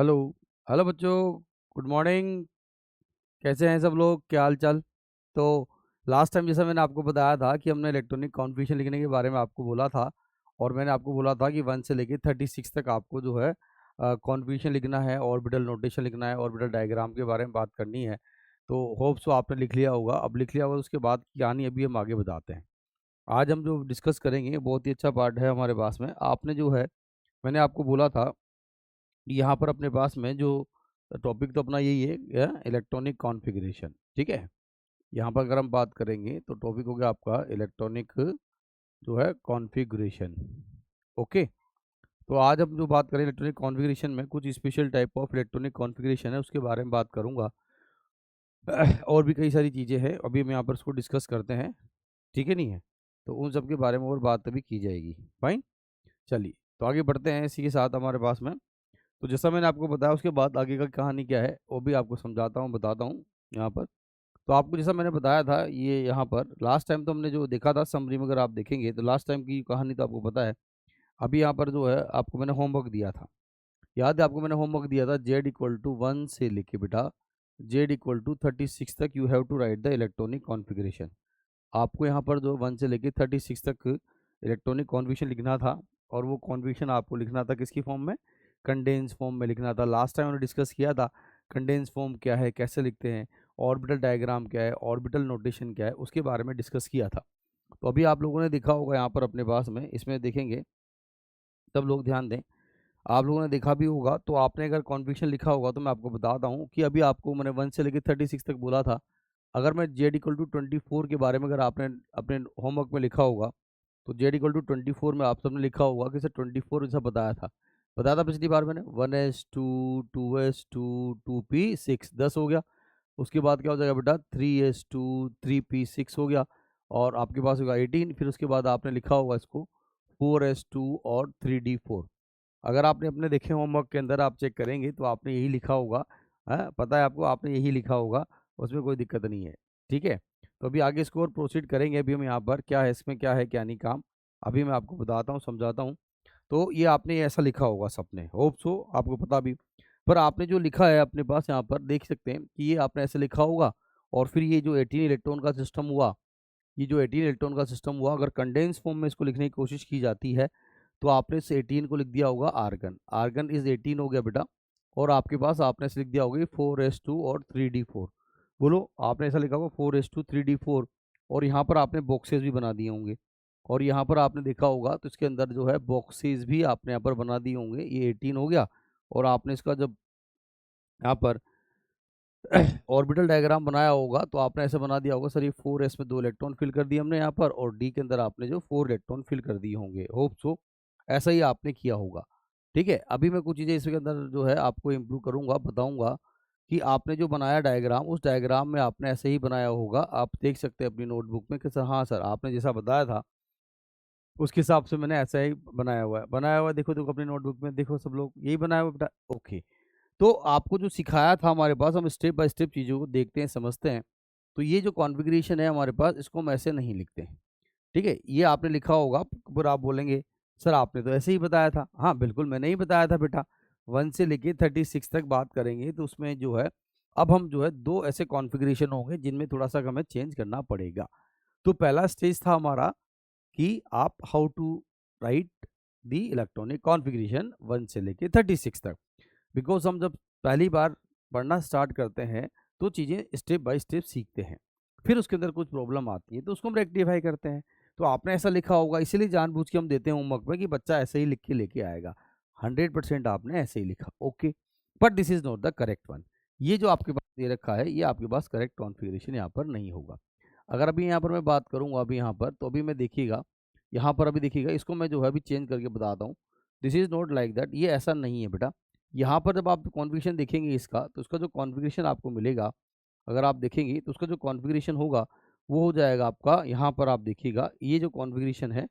Hello. Hello बच्चों, good morning. कैसे हैं सब लोग, क्या हाल चाल? तो लास्ट टाइम जैसा मैंने आपको बताया था कि हमने इलेक्ट्रॉनिक कॉन्फ़िगरेशन लिखने के बारे में आपको बोला था, और मैंने आपको बोला था कि 1 से लेके 36 तक आपको जो है कॉन्फ़िगरेशन लिखना है, ऑर्बिटल नोटेशन लिखना है, ऑर्बिटल डायग्राम के बारे में बात करनी है। तो होप सो आपने लिख लिया होगा। अब लिख लिया होगा तो उसके बाद की कहानी अभी हम आगे बताते हैं। आज हम जो डिस्कस करेंगे बहुत ही अच्छा पार्ट है हमारे पास में। आपने जो है, मैंने आपको बोला था यहाँ पर अपने पास में जो टॉपिक तो अपना यही है, इलेक्ट्रॉनिक कॉन्फ़िगरेशन, ठीक है? यहाँ पर अगर हम बात करेंगे तो टॉपिक हो गया आपका इलेक्ट्रॉनिक जो है कॉन्फ़िगरेशन। ओके, तो आज हम जो बात करें इलेक्ट्रॉनिक कॉन्फ़िगरेशन में कुछ special type of electronic configuration है, उसके बारे में बात करूँगा। और भी कई सारी चीज़ें हैं, अभी हम यहाँ पर उसको डिस्कस करते हैं, ठीक है नहीं है? तो उन सब के बारे में और बात अभी की जाएगी। फाइन? चलिए, तो आगे बढ़ते हैं इसी के साथ हमारे पास में। तो जैसा मैंने आपको बताया उसके बाद आगे का कहानी क्या है वो भी आपको समझाता हूँ, बताता हूँ यहाँ पर। तो आपको जैसा मैंने बताया था, ये यहाँ पर लास्ट टाइम तो हमने जो देखा था समरी में, अगर आप देखेंगे तो लास्ट टाइम की कहानी तो आपको पता है। अभी यहाँ पर जो है आपको मैंने होमवर्क दिया था, याद है आपको मैंने होमवर्क दिया था, Z=1 से लेके बेटा Z=36 तक you have to write the electronic configuration. आपको यहाँ पर जो 1 से लेके 36 तक इलेक्ट्रॉनिक कॉन्फ़िगरेशन लिखना था, और वो कॉन्फ़िगरेशन आपको लिखना था किसकी फॉर्म में? कंडेंस फॉर्म में लिखना था। लास्ट टाइम हमने डिस्कस किया था कंडेंस फॉर्म क्या है, कैसे लिखते हैं, ऑर्बिटल डायग्राम क्या है, ऑर्बिटल नोटेशन क्या है, उसके बारे में डिस्कस किया था। तो अभी आप लोगों ने देखा होगा यहाँ पर अपने पास में, इसमें देखेंगे सब लोग ध्यान दें। आप लोगों ने देखा भी होगा, तो आपने अगर कॉन्फ़िगरेशन लिखा होगा तो मैं आपको बताता हूँ कि अभी आपको मैंने 1 से लेके 36 तक बोला था। अगर मैं Z=24 के बारे में अगर आपने अपने होमवर्क में लिखा होगा, तो Z=24 में आप सबने लिखा होगा कि सर 24 जैसा बताया था पिछली बार मैंने 1s2 2s2 2p6 10 हो गया। उसके बाद क्या हो जाएगा बेटा 3s2 3p6 हो गया, और आपके पास होगा 18। फिर उसके बाद आपने लिखा होगा इसको 4s2 और 3d4। अगर आपने अपने देखे होमवर्क के अंदर आप चेक करेंगे तो आपने यही लिखा होगा, पता है आपको, आपने यही लिखा होगा, उसमें कोई दिक्कत नहीं है, ठीक है? तो अभी आगे इसको और प्रोसीड करेंगे। अभी हम यहाँ पर क्या है, इसमें क्या है क्या नहीं काम, अभी मैं आपको बताता हूँ, समझाता हूँ। तो ये आपने ऐसा लिखा होगा सबने, होप सो आपको पता भी। पर आपने जो लिखा है अपने पास यहाँ पर देख सकते हैं कि ये आपने ऐसे लिखा होगा, और फिर ये जो 18 इलेक्ट्रॉन का सिस्टम हुआ, ये जो 18 इलेक्ट्रॉन का सिस्टम हुआ, अगर कंडेंस फॉर्म में इसको लिखने की कोशिश की जाती है तो आपने इस 18 को लिख दिया होगा आर्गन। आर्गन इज 18 हो गया बेटा, और आपके पास आपने ऐसे लिख दिया होगा 4s2 और 3d4। बोलो, आपने ऐसा लिखा होगा 4s2 3d4, और यहाँ पर आपने बॉक्सेस भी बना दिए होंगे, और यहाँ पर आपने देखा होगा तो इसके अंदर जो है बॉक्सेस भी आपने यहाँ पर बना दिए होंगे। ये 18 हो गया, और आपने इसका जब यहाँ पर ऑर्बिटल डायग्राम बनाया होगा तो आपने ऐसे बना दिया होगा, सर ये 4s में 2 इलेक्ट्रॉन फिल कर दिए हमने यहाँ पर, और डी के अंदर आपने जो 4 इलेक्ट्रॉन फिल कर दिए होंगे। होप सो ऐसा ही आपने किया होगा, ठीक है? अभी मैं कुछ चीज़ें इसके अंदर जो है आपको इम्प्रूव करूँगा, बताऊँगा कि आपने जो बनाया डायग्राम, उस डायग्राम में आपने ऐसे ही बनाया होगा। आप देख सकते हैं अपनी नोटबुक में कि सर हाँ सर, आपने जैसा बताया था उसके हिसाब से मैंने ऐसा ही बनाया हुआ है। देखो देखो अपनी नोटबुक में देखो, सब लोग यही बनाया हुआ है बेटा। ओके, तो आपको जो सिखाया था हमारे पास, हम स्टेप बाय स्टेप चीज़ों को देखते हैं, समझते हैं। तो ये जो कॉन्फ़िगरेशन है हमारे पास, इसको हम ऐसे नहीं लिखते हैं, ठीक है? ये आपने लिखा होगा, फिर आप बोलेंगे, "सर आपने तो ऐसे ही बताया था।" हाँ, बिल्कुल मैंने ही बताया था बेटा। 1 से लेके 36 तक बात करेंगे तो उसमें जो है अब हम जो है 2 ऐसे कॉन्फ़िगरेशन होंगे जिनमें थोड़ा-सा हमें चेंज करना पड़ेगा। तो पहला स्टेज था हमारा कि आप how to write the electronic configuration 1 से लेके 36 तक। बिकॉज़ हम जब पहली बार पढ़ना स्टार्ट करते हैं, तो चीज़ें स्टेप बाय स्टेप सीखते हैं। फिर उसके अंदर कुछ प्रॉब्लम आती है, तो उसको हम रेक्टिफ़ाई करते हैं। तो आपने ऐसा लिखा होगा, इसीलिए जानबूझ के हम देते हैं होमवर्क में कि बच्चा ऐसे ही लिख के लेके आएगा। 100% आपने ऐसे ही लिखा, okay. But this is not the correct one. ये जो आपके पास दे रखा है, ये आपके पास करेक्ट कॉन्फ़िगरेशन यहाँ पर नहीं होगा। अगर अभी यहाँ पर मैं बात करूँगा अभी यहाँ पर, तो अभी मैं देखिएगा, यहाँ पर अभी देखिएगा, इसको मैं जो है अभी चेंज करके बताता हूँ। This is not like that, ये ऐसा नहीं है बेटा। यहाँ पर जब आप कॉन्फ़िगरेशन देखेंगे इसका, तो उसका जो कॉन्फ़िगरेशन आपको मिलेगा, अगर आप देखेंगे तो उसका जो कॉन्फ़िगरेशन होगा, वो हो जाएगा आपका, यहाँ पर आप देखिएगा, ये जो कॉन्फ़िगरेशन है,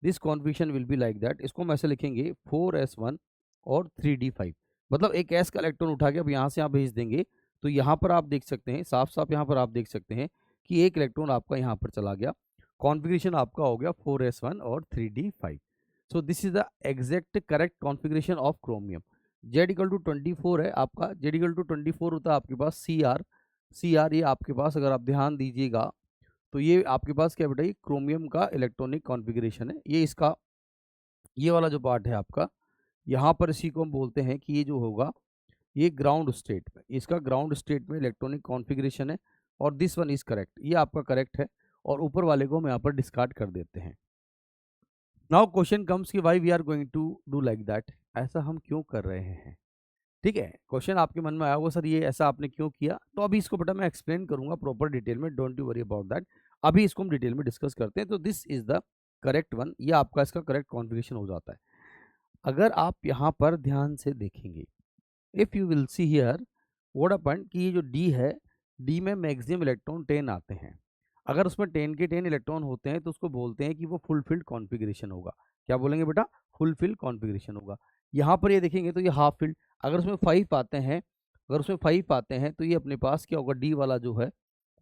this configuration will be like that. इसको हम ऐसे लिखेंगे 4s1 और 3d5। मतलब एक s का इलेक्ट्रॉन उठा के अब यहाँ से यहाँ भेज देंगे, तो यहाँ पर आप देख सकते हैं, साफ-साफ यहाँ पर आप देख सकते हैं कि एक इलेक्ट्रॉन आपका यहाँ पर चला गया। कॉन्फ़िगरेशन आपका हो गया 4s1 और 3d5। So this is the exact correct configuration of chromium. Z equal to 24 है आपका, जेड इक्वल टू 24 होता है आपके पास सी आर। सी आर ये आपके पास, अगर आप ध्यान दीजिएगा तो ये आपके पास क्या बेटा, ये क्रोमियम का इलेक्ट्रॉनिक कॉन्फ़िगरेशन है। ये इसका, ये वाला जो पार्ट है आपका, यहाँ पर इसी को हम बोलते हैं कि ये जो होगा ये ग्राउंड स्टेट में, इसका ग्राउंड स्टेट में इलेक्ट्रॉनिक कॉन्फ़िगरेशन है। और दिस वन इज करेक्ट, ये आपका करेक्ट है। और ऊपर वाले को हम यहाँ पर डिस्कार्ड कर देते हैं। नाउ क्वेश्चन कम्स कि why we are going to do like that, ऐसा हम क्यों कर रहे हैं। ठीक है, क्वेश्चन आपके मन में आया होगा सर ये ऐसा आपने क्यों किया, तो अभी इसको बेटा मैं एक्सप्लेन करूंगा प्रॉपर डिटेल में, don't you worry about that. अभी इसको हम डिटेल में डिस्कस करते हैं। तो this is the correct one, ये आपका इसका करेक्ट कॉन्फ़िगरेशन हो जाता है। अगर आप यहाँ पर ध्यान से देखेंगे, if you will see here what happened कि ये जो डी है, डी में मैक्सिमम इलेक्ट्रॉन 10 आते हैं। अगर उसमें 10 के 10 इलेक्ट्रॉन होते हैं तो उसको बोलते हैं कि वो फुलफिल्ड कॉन्फ़िगरेशन होगा। क्या बोलेंगे बेटा, फुलफिल कॉन्फ़िगरेशन होगा। यहाँ पर ये देखेंगे तो ये हाफ फिल्ड, अगर उसमें 5 आते हैं, अगर उसमें 5 आते हैं तो ये अपने पास क्या होगा, डी वाला जो है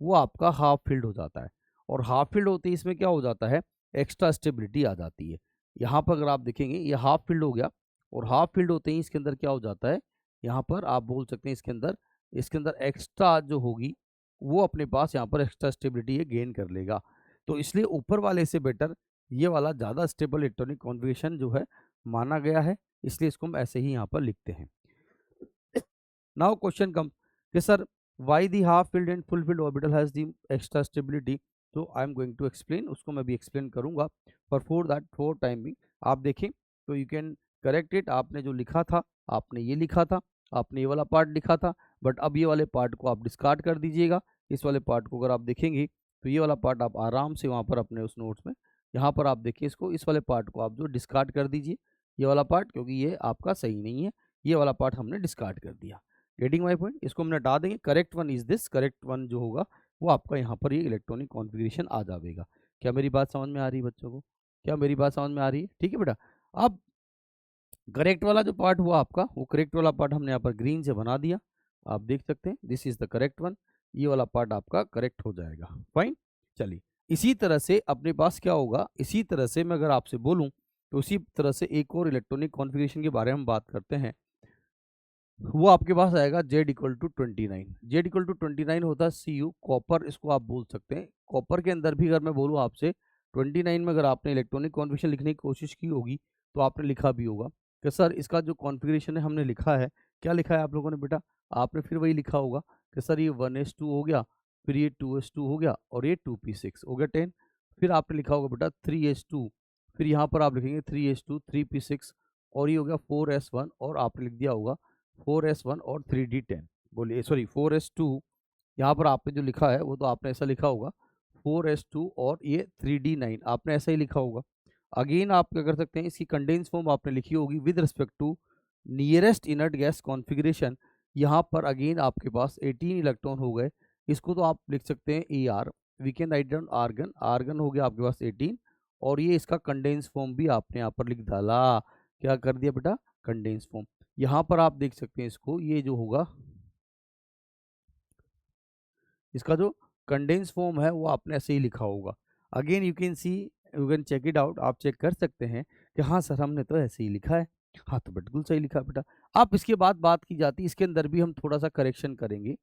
वो आपका हाफ फिल्ड हो जाता है। और हाफ फिल्ड होते ही इसमें क्या हो जाता है, एक्स्ट्रा स्टेबिलिटी आ जाती है। यहाँ पर अगर आप देखेंगे ये हाफ फिल्ड हो गया, और हाफ फिल्ड होते ही इसके अंदर क्या हो जाता है, यहाँ पर आप बोल सकते हैं इसके अंदर एक्स्ट्रा जो होगी वो अपने पास यहाँ पर एक्स्ट्रा स्टेबिलिटी ये गेन कर लेगा। तो इसलिए ऊपर वाले से बेटर ये वाला ज़्यादा स्टेबल इलेक्ट्रॉनिक कॉन्फ़िगरेशन जो है माना गया है, इसलिए इसको हम ऐसे ही यहाँ पर लिखते हैं। नाउ क्वेश्चन कम कि sir why the half filled and full filled orbital has the extra stability, तो I am going to explain, उसको मैं भी एक्सप्लेन करूंगा। पर फॉर दैट, फॉर टाइमिंग आप देखें तो यू कैन करेक्ट इट। आपने जो लिखा था, आपने ये लिखा था, आपने ये वाला पार्ट लिखा था, बट अब ये वाले पार्ट को आप डिस्कार्ड कर दीजिएगा। इस वाले पार्ट को अगर आप देखेंगे तो ये वाला पार्ट आप आराम से वहाँ पर अपने उस नोट्स में, यहाँ पर आप देखिए इसको, इस वाले पार्ट को आप जो डिस्कार्ड कर दीजिए, ये वाला पार्ट, क्योंकि ये आपका सही नहीं है, ये वाला पार्ट हमने डिस्कार्ड कर दिया। गेटिंग माई पॉइंट, इसको हमने हटा देंगे। Correct one is this, correct one जो होगा वो आपका यहाँ पर ये इलेक्ट्रॉनिक कॉन्फ़िगरेशन आ जाएगा। क्या मेरी बात समझ में आ रही है बच्चों को, क्या मेरी बात समझ में आ रही है, ठीक है बेटा। अब करेक्ट वाला जो पार्ट हुआ आपका, वो करेक्ट वाला पार्ट हमने यहाँ पर ग्रीन से बना दिया, आप देख सकते हैं this is the correct one, ये वाला पार्ट आपका करेक्ट हो जाएगा। फाइन, चलिए इसी तरह से अपने पास क्या होगा, इसी तरह से मैं अगर आपसे बोलूं तो इसी तरह से एक और इलेक्ट्रॉनिक कॉन्फ़िगरेशन के बारे में बात करते हैं। वो आपके पास आएगा Z equal to 29। Z equal to 29 होता है सी यू कॉपर, इसको आप बोल सकते हैं। कॉपर के अंदर भी अगर मैं बोलूँ आपसे 29 में अगर आपने इलेक्ट्रॉनिक कॉन्फ़िगरेशन लिखने की कोशिश की होगी तो आपने लिखा भी होगा कि सर इसका जो कॉन्फ़िगरेशन है हमने लिखा है, क्या लिखा है आप लोगों ने बेटा, आपने फिर वही लिखा होगा कि सर ये 1s2 हो गया, फिर ये 2s2 हो गया, और ये 2p6 हो गया 10। फिर आपने लिखा होगा बेटा 3s2, फिर यहाँ पर आप लिखेंगे 3s2 3p6, और ये हो गया 4s1, और आपने लिख दिया होगा 4s1 और 3d10, बोलिए सॉरी 4s2, यहाँ पर आपने जो लिखा है वो तो आपने ऐसा लिखा होगा 4s2 और ये 3d9 आपने ऐसा ही लिखा होगा। अगेन आप क्या कर सकते हैं, इसकी कंडेंस फॉर्म आपने लिखी होगी with respect to nearest inert gas configuration. यहाँ पर अगेन आपके पास 18 इलेक्ट्रॉन हो गए, इसको तो आप लिख सकते हैं E R, we can write down argon, argon हो गया आपके पास 18, और ये इसका कंडेंस फॉर्म भी आपने यहाँ पर लिख डाला, क्या कर दिया बेटा, कंडेंस फॉर्म। यहाँ पर आप देख सकते हैं इसको, ये जो होगा इसका जो कंडेंस फॉर्म है वो आपने ऐसे ही लिखा होगा। Again you can see, you can check it out, आप चेक कर सकते हैं कि हाँ सर हमने तो ऐसे ही लिखा है। हाँ तो बिल्कुल सही लिखा बेटा। आप इसके बाद बात की जाती है, इसके अंदर भी हम थोड़ा सा करेक्शन करेंगे,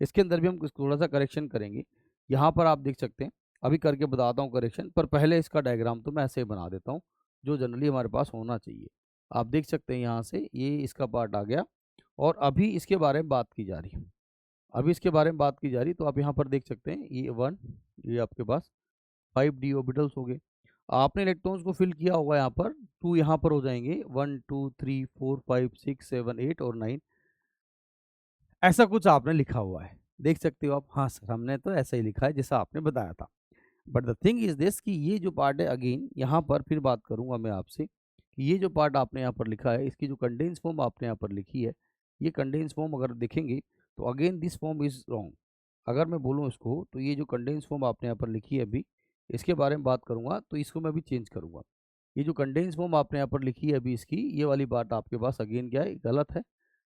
इसके अंदर भी हम थोड़ा सा करेक्शन करेंगे। यहाँ पर आप देख सकते हैं, अभी करके बताता हूँ करेक्शन, पर पहले इसका डायग्राम तो मैं ऐसे ही बना देता हूँ जो जनरली हमारे पास होना चाहिए। आप देख सकते हैं यहाँ से ये इसका पार्ट आ गया, और अभी इसके बारे में बात की जा रही है, अभी इसके बारे में बात की जा रही, तो आप यहाँ पर देख सकते हैं ये 1, ये आपके पास 5d ऑर्बिटल्स हो गए। आपने इलेक्ट्रॉन्स को फिल किया होगा, यहाँ पर 2 यहाँ पर हो जाएंगे, 1 2 3 4 5 6 7 8 और 9, ऐसा कुछ आपने लिखा हुआ है, देख सकते हो आप। हाँ सर हमने तो ऐसा ही लिखा है जैसा आपने बताया था। But the thing is this कि ये जो पार्ट है, अगेन यहाँ पर फिर बात करूंगा मैं आपसे कि ये जो पार्ट आपने यहाँ पर लिखा है, इसकी जो कंडेंस फॉर्म आपने यहाँ पर लिखी है, ये कंडेंस फॉर्म अगर देखेंगे तो again this form is wrong. अगर मैं बोलूँ इसको तो ये जो कंडेंस फॉर्म आपने यहाँ पर लिखी है अभी, इसके बारे में बात करूंगा तो इसको मैं अभी चेंज करूंगा। ये जो कंडेंस फॉर्म आपने यहाँ पर लिखी है अभी, इसकी ये वाली बात आपके पास अगेन क्या है, गलत है।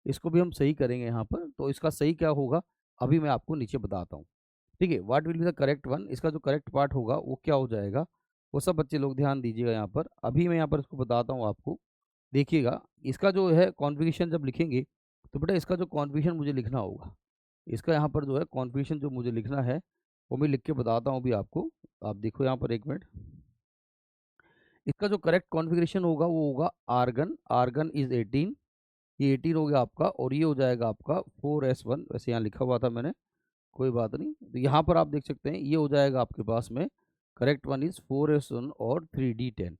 इसको भी हम सही करेंगे यहाँ पर, तो इसका सही क्या होगा अभी मैं आपको नीचे बताता हूँ। ठीक है, what will be the correct one, इसका जो करेक्ट पार्ट होगा वो क्या हो जाएगा, वो सब बच्चे लोग ध्यान दीजिएगा यहाँ पर। अभी मैं यहाँ पर इसको बताता हूँ आपको देखिएगा इसका जो है कॉन्फ़िगरेशन जब लिखेंगे तो बेटा इसका जो कॉन्फ़िगरेशन मुझे लिखना होगा, इसका यहाँ पर जो है कॉन्फ़िगरेशन जो मुझे लिखना है वो मैं लिख के बताता हूँ अभी आपको। आप देखो यहाँ पर 1 मिनट। इसका जो करेक्ट कॉन्फ़िगरेशन होगा वो होगा आर्गन, आर्गन इज़ 18, ये 18 हो गया आपका और ये हो जाएगा आपका 4s1, वैसे यहाँ लिखा हुआ था मैंने, कोई बात नहीं। तो यहाँ पर आप देख सकते हैं ये हो जाएगा आपके पास में करेक्ट वन इज़ 4s1 और 3d10।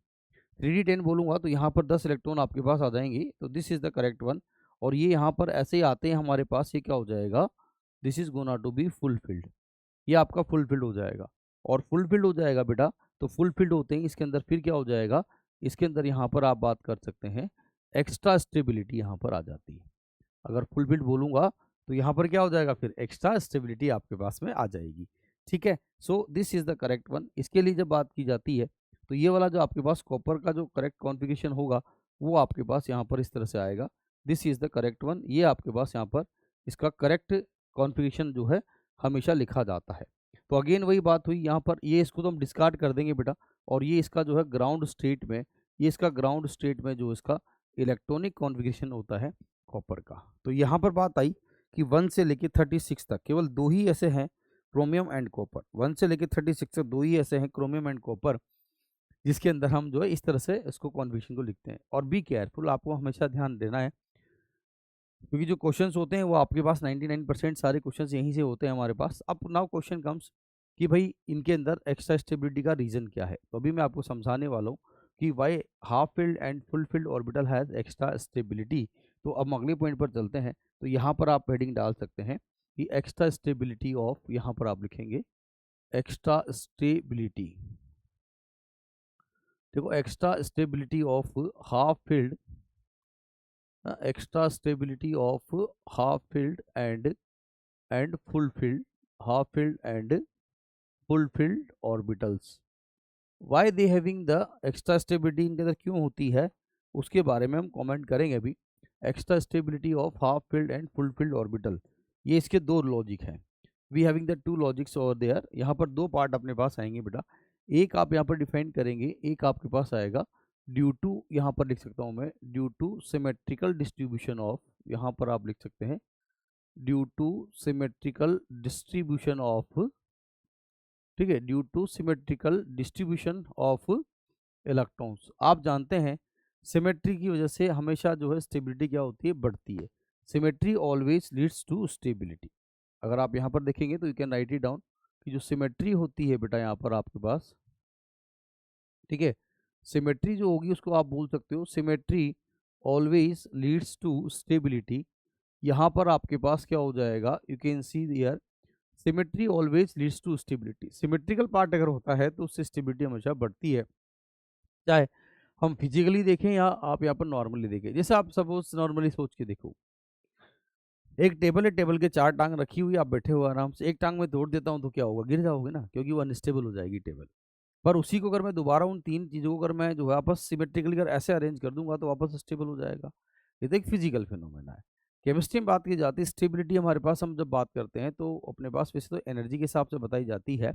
3d10 बोलूँगा तो यहाँ पर 10 इलेक्ट्रॉन आपके पास आ जाएंगी, तो this is the correct one. और ये यहाँ पर ऐसे ही आते हैं हमारे पास, ये क्या हो जाएगा, this is gonna to be fulfilled, ये आपका फुलफिल्ड हो जाएगा। और फुलफिल्ड हो जाएगा बेटा, तो फुलफिल्ड होते हैं इसके अंदर फिर क्या हो जाएगा, इसके अंदर यहाँ पर आप बात कर सकते हैं एक्स्ट्रा स्टेबिलिटी यहाँ पर आ जाती है। अगर फुलफिल्ड बोलूँगा तो यहाँ पर क्या हो जाएगा, फिर एक्स्ट्रा स्टेबिलिटी आपके पास में आ जाएगी। ठीक है, सो this is the correct one. इसके लिए जब बात की जाती है तो ये वाला जो आपके पास कॉपर का जो करेक्ट कॉन्फ़िगरेशन होगा वो आपके पास यहाँ पर इस तरह से आएगा, this is the correct one. ये आपके पास यहाँ पर इसका करेक्ट कॉन्फ़िगरेशन जो है हमेशा लिखा जाता है। तो अगेन वही बात हुई यहाँ पर, ये इसको तो हम डिस्कार्ड कर देंगे बेटा, और ये इसका जो है ग्राउंड स्टेट में, ये इसका ग्राउंड स्टेट में जो इसका इलेक्ट्रॉनिक कॉन्फ़िगरेशन होता है कॉपर का। तो यहाँ पर बात आई कि 1 से लेके 36 तक केवल 2 ही ऐसे हैं क्रोमियम एंड कॉपर, 1 से लेके 36 तक 2 ही ऐसे हैं क्रोमियम एंड कॉपर जिसके अंदर हम जो है इस तरह से इसको कॉन्फ़िगरेशन को लिखते हैं। और बी केयरफुल, आपको हमेशा ध्यान देना है क्योंकि जो क्वेश्चंस होते हैं वो आपके पास 99% सारे क्वेश्चंस यहीं से होते हैं हमारे पास। अब नाउ क्वेश्चन कम्स कि भाई इनके अंदर एक्स्ट्रा स्टेबिलिटी का रीज़न क्या है। तो अभी मैं आपको समझाने वाला हूँ कि why half filled and full filled orbital has extra stability. तो अब हम अगले पॉइंट पर चलते हैं। तो यहाँ पर आप हेडिंग डाल सकते हैं कि एक्स्ट्रा स्टेबिलिटी ऑफ, यहाँ पर आप लिखेंगे एक्स्ट्रा स्टेबिलिटी। देखो extra stability of half field, extra stability of half filled and full field, half filled and full field orbitals. Why they having the extra stability, इनके अंदर क्यों होती है उसके बारे में हम कमेंट करेंगे अभी। Extra stability of half filled and full filled orbital, ये इसके दो लॉजिक हैं। We having the two logics over there, यहाँ पर दो पार्ट अपने पास आएंगे बेटा। एक आप यहाँ पर डिफाइन करेंगे, एक आपके पास आएगा ड्यू टू, यहाँ पर लिख सकता हूँ मैं due two symmetrical distribution of, यहाँ पर आप लिख सकते हैं due two symmetrical distribution of, ठीक है, due two symmetrical distribution of electrons. आप जानते हैं सिमेट्री की वजह से हमेशा जो है स्टेबिलिटी क्या होती है, बढ़ती है। Symmetry always leads to stability. अगर आप यहाँ पर देखेंगे तो you can write it down कि जो सिमेट्री होती है बेटा यहाँ पर आपके पास, ठीक है, सिमेट्री जो होगी उसको आप बोल सकते हो symmetry always leads to stability. यहाँ पर आपके पास क्या हो जाएगा, you can see here symmetry always leads to stability. Symmetrical part अगर होता है तो उससे स्टेबिलिटी हमेशा बढ़ती है, चाहे हम फिजिकली देखें या आप यहाँ पर नॉर्मली देखें। जैसे आप सपोज नॉर्मली सोच के देखो, एक टेबल है, टेबल के 4 टांग रखी हुई, आप बैठे हो आराम से, एक टांग में तोड़ देता हूँ तो क्या होगा, गिर जाओगे ना, क्योंकि वो अनस्टेबल हो जाएगी टेबल। पर उसी को अगर मैं दोबारा उन 3 चीज़ों को अगर मैं जो है वापस सिमेट्रिकली अगर ऐसे अरेंज कर दूंगा तो वापस स्टेबल हो जाएगा। ये तो एक फिजिकल फिनोमेना है। केमिस्ट्री में बात की जाती है स्टेबिलिटी, हमारे पास हम जब बात करते हैं तो अपने पास वैसे तो एनर्जी के हिसाब से बताई जाती है।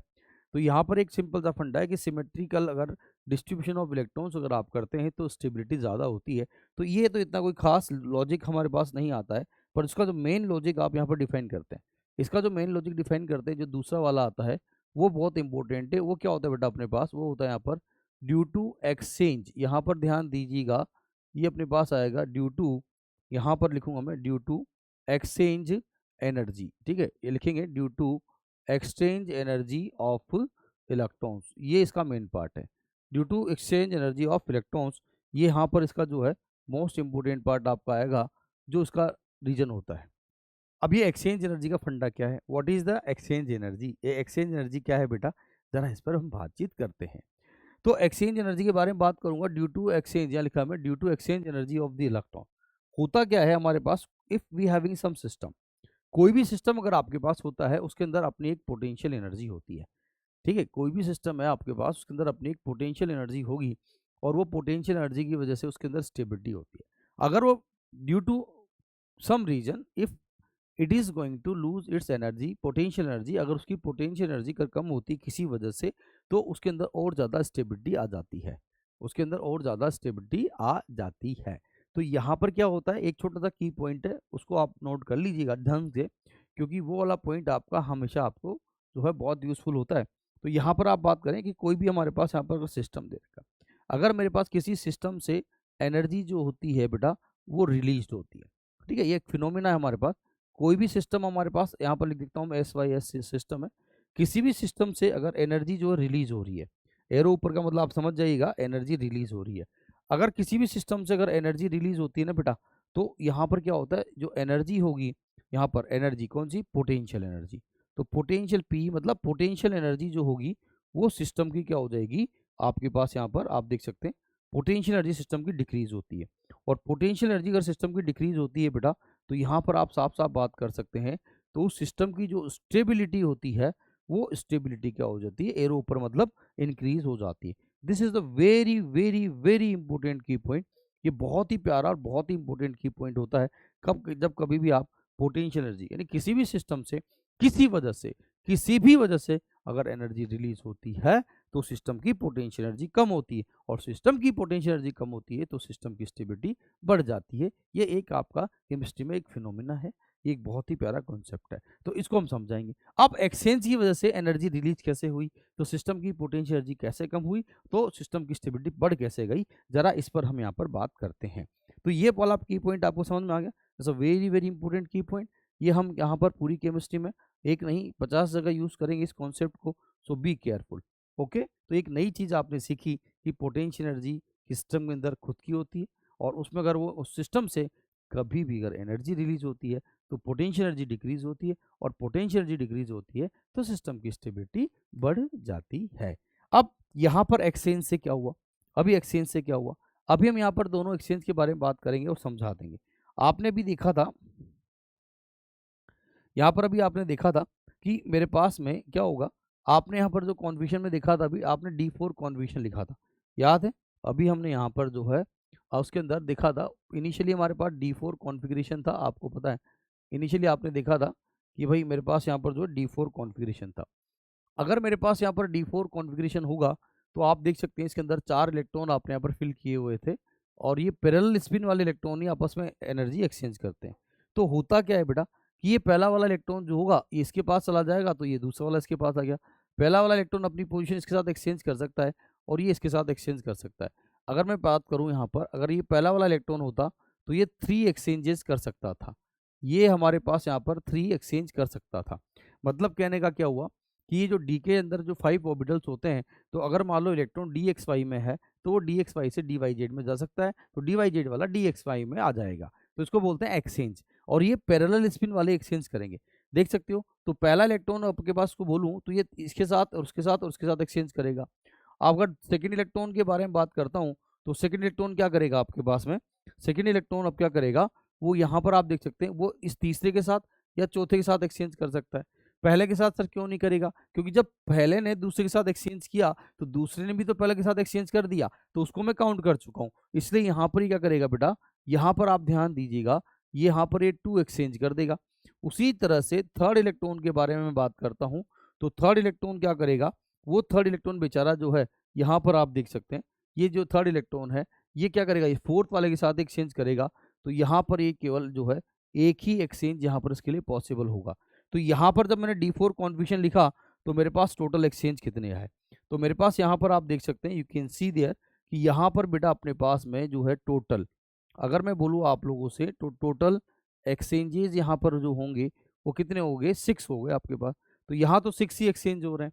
तो यहाँ पर एक सिंपल सा फंडा है कि सिमेट्रिकल अगर डिस्ट्रीब्यूशन ऑफ इलेक्ट्रॉन्स अगर आप करते हैं तो स्टेबिलिटी ज़्यादा होती है। तो ये तो इतना कोई खास लॉजिक हमारे पास नहीं आता है, पर इसका जो मेन लॉजिक आप यहाँ पर डिफाइन करते हैं, इसका जो मेन लॉजिक डिफाइन करते हैं जो दूसरा वाला आता है वो बहुत इंपॉर्टेंट है। वो क्या होता है बेटा अपने पास, वो होता है यहाँ पर ड्यू टू एक्सचेंज। यहाँ पर ध्यान दीजिएगा, ये अपने पास आएगा ड्यू टू, यहाँ पर लिखूंगा मैं ड्यू टू एक्सचेंज एनर्जी, ठीक है, ये लिखेंगे due to exchange energy of electrons, ये इसका मेन पार्ट है, due to exchange energy of electrons. ये यहाँ पर इसका जो है मोस्ट इंपोर्टेंट पार्ट आपका आएगा, जो इसका रीजन होता है। अब ये एक्सचेंज एनर्जी का फंडा क्या है, what is the exchange energy, ये एक्सचेंज एनर्जी क्या है बेटा, जरा इस पर हम बातचीत करते हैं। तो एक्सचेंज एनर्जी के बारे में बात करूंगा, ड्यू टू एक्सचेंज, यहाँ लिखा है मैं due to exchange energy of the electron. होता क्या है हमारे पास, if we having some system, कोई भी सिस्टम अगर आपके पास होता है उसके अंदर अपनी एक पोटेंशियल एनर्जी होती है, ठीक है, कोई भी सिस्टम है आपके पास उसके अंदर अपनी एक पोटेंशियल एनर्जी होगी, और वो पोटेंशियल एनर्जी की वजह से उसके अंदर स्टेबिलिटी होती है। अगर वो due to some reason if it is going to lose its energy, potential energy, अगर उसकी पोटेंशियल एनर्जी कर कम होती किसी वजह से तो उसके अंदर और ज़्यादा स्टेबिलिटी आ जाती है। उसके अंदर और ज़्यादा स्टेबिलिटी आ जाती है। तो यहाँ पर क्या होता है, एक छोटा सा की पॉइंट है, उसको आप नोट कर लीजिएगा ढंग से, क्योंकि वो वाला पॉइंट आपका हमेशा आपको जो है बहुत यूज़फुल होता है। तो यहाँ पर आप बात करें कि कोई भी हमारे पास यहाँ पर सिस्टम दे रखा है, अगर मेरे पास किसी सिस्टम से एनर्जी जो होती है बेटा वो रिलीज़्ड होती है, ठीक है? ये एक फिनोमेना है हमारे पास। कोई भी सिस्टम हमारे पास, यहाँ पर लिख देता हूँ मैं, SYS सिस्टम है। किसी भी सिस्टम से अगर एनर्जी जो है रिलीज़ हो रही है, एरो ऊपर का मतलब आप समझ जाइएगा, एनर्जी रिलीज़ हो रही है। अगर किसी भी सिस्टम से अगर एनर्जी रिलीज़ होती है ना बेटा, तो यहाँ पर क्या होता है, जो एनर्जी होगी, यहाँ पर एनर्जी कौन-सी? Potential energy. तो पोटेंशियल P मतलब पोटेंशियल एनर्जी जो होगी, वो सिस्टम की क्या हो जाएगी, आपके पास यहाँ पर आप देख सकते हैं, पोटेंशियल एनर्जी सिस्टम की डिक्रीज़ होती है। और पोटेंशियल एनर्जी अगर सिस्टम की डिक्रीज़ होती है बेटा, तो यहाँ पर आप साफ-साफ बात कर सकते हैं, तो उस सिस्टम की जो स्टेबिलिटी होती है, वो स्टेबिलिटी क्या हो जाती है, एरो ऊपर मतलब इंक्रीज़ हो जाती है। This is the very, very, very important की पॉइंट। ये बहुत ही प्यारा और बहुत ही इंपॉर्टेंट की पॉइंट होता है, जब कभी भी आप पोटेंशियल एनर्जी यानी किसी भी सिस्टम से, किसी वजह से, किसी भी वजह से अगर एनर्जी रिलीज़ होती है, तो सिस्टम की पोटेंशियल एनर्जी कम होती है, और सिस्टम की पोटेंशियल एनर्जी कम होती है तो सिस्टम की स्टेबिलिटी बढ़ जाती है। ये एक आपका केमिस्ट्री में एक फिनोमेना है, ये एक बहुत ही प्यारा कॉन्सेप्ट है, तो इसको हम समझाएंगे। अब एक्सचेंज की वजह से एनर्जी रिलीज कैसे हुई, तो सिस्टम की पोटेंशियल एनर्जी कैसे कम हुई, तो सिस्टम की स्टेबिलिटी बढ़ कैसे गई, जरा इस पर हम यहाँ पर बात करते हैं। तो ये वाला की पॉइंट आपको समझ में आ गया, वेरी वेरी इंपॉर्टेंट की पॉइंट। ये हम यहाँ पर पूरी केमिस्ट्री में एक नहीं 50 जगह यूज करेंगे इस कॉन्सेप्ट को, सो बी केयरफुल। ओके, तो एक नई चीज आपने सीखी कि पोटेंशियल एनर्जी सिस्टम के अंदर खुद की होती है, और उसमें अगर वो उस सिस्टम से कभी भी अगर एनर्जी रिलीज होती है तो पोटेंशियल एनर्जी डिक्रीज होती है, और पोटेंशियल एनर्जी डिक्रीज होती है तो सिस्टम की स्टेबिलिटी बढ़ जाती है। अब यहाँ पर एक्सचेंज से क्या हुआ, अभी एक्सचेंज से क्या हुआ, अभी हम यहाँ पर दोनों एक्सचेंज के बारे में बात करेंगे और समझा देंगे। आपने भी देखा था, यहाँ पर अभी आपने देखा था कि मेरे पास में क्या होगा, आपने यहाँ पर जो कॉन्फिगरेशन में देखा था, अभी आपने D4 कॉन्फिगरेशन लिखा था, याद है? अभी हमने यहाँ पर जो है उसके अंदर देखा था, इनिशियली हमारे पास D4 कॉन्फिगरेशन था, आपको पता है इनिशियली आपने देखा था कि भाई मेरे पास यहाँ पर जो D4 कॉन्फिगरेशन था। अगर मेरे पास यहाँ पर D4 कॉन्फ़िगरेशन होगा, तो आप देख सकते हैं इसके अंदर 4 इलेक्ट्रॉन आपने यहाँ पर फिल किए हुए थे, और ये पैरेलल स्पिन वाले इलेक्ट्रॉन ही आपस में एनर्जी एक्सचेंज करते हैं। तो होता क्या है बेटा कि ये पहला वाला इलेक्ट्रॉन जो होगा ये इसके पास चला जाएगा, तो ये दूसरा वाला इसके पास आ गया। पहला वाला इलेक्ट्रॉन अपनी पोजीशन इसके साथ एक्सचेंज कर सकता है, और ये इसके साथ एक्सचेंज कर सकता है। अगर मैं बात करूँ यहाँ पर, अगर ये पहला वाला इलेक्ट्रॉन होता तो ये 3 एक्सचेंजेस कर सकता था। ये हमारे पास यहाँ पर 3 एक्सचेंज कर सकता था। मतलब कहने का क्या हुआ कि ये जो डी के अंदर जो 5 ऑर्बिटल्स होते हैं, तो अगर मान लो इलेक्ट्रॉन DXY में है, तो वो DXY से DYZ में जा सकता है, तो DYZ वाला DXY में आ जाएगा। तो इसको बोलते हैं एक्सचेंज, और ये पैरेलल स्पिन वाले एक्सचेंज करेंगे। देख सकते हो, तो पहला इलेक्ट्रॉन आपके पास को बोलूँ तो ये इसके साथ और उसके साथ और उसके साथ एक्सचेंज करेगा। अब अगर सेकंड इलेक्ट्रॉन के बारे में बात करता हूँ, तो सेकंड इलेक्ट्रॉन क्या करेगा आपके पास में, सेकंड इलेक्ट्रॉन अब क्या करेगा, वो यहाँ पर आप देख सकते हैं वो इस तीसरे के साथ या चौथे के साथ एक्सचेंज कर सकता है। पहले के साथ सर क्यों नहीं करेगा, क्योंकि जब पहले ने दूसरे के साथ एक्सचेंज किया तो दूसरे ने भी तो पहले के साथ एक्सचेंज कर दिया, तो उसको मैं काउंट कर चुका हूँ, इसलिए यहाँ पर ही क्या करेगा बेटा, यहाँ पर आप ध्यान दीजिएगा, ये यहाँ पर ये 2 एक्सचेंज कर देगा। उसी तरह से थर्ड इलेक्ट्रॉन के बारे में मैं बात करता हूँ, तो थर्ड इलेक्ट्रॉन क्या करेगा, वो थर्ड इलेक्ट्रॉन बेचारा जो है, यहाँ पर आप देख सकते हैं, ये जो थर्ड इलेक्ट्रॉन है ये क्या करेगा, ये फोर्थ वाले के साथ एक्सचेंज करेगा। तो यहाँ पर ये केवल जो है एक ही एक्सचेंज यहाँ पर इसके लिए पॉसिबल होगा। तो यहाँ पर जब मैंने D4 कॉन्फिगरेशन लिखा, तो मेरे पास टोटल एक्सचेंज कितने आए, तो मेरे पास यहाँ पर आप देख सकते हैं, यू कैन सी देयर कि यहाँ पर बेटा अपने पास में जो है टोटल, अगर मैं बोलूँ आप लोगों से, तो टोटल एक्सचेंजेस यहाँ पर जो होंगे वो कितने हो गए, 6 हो गए आपके पास। तो यहाँ तो 6 ही एक्सचेंज हो रहे हैं।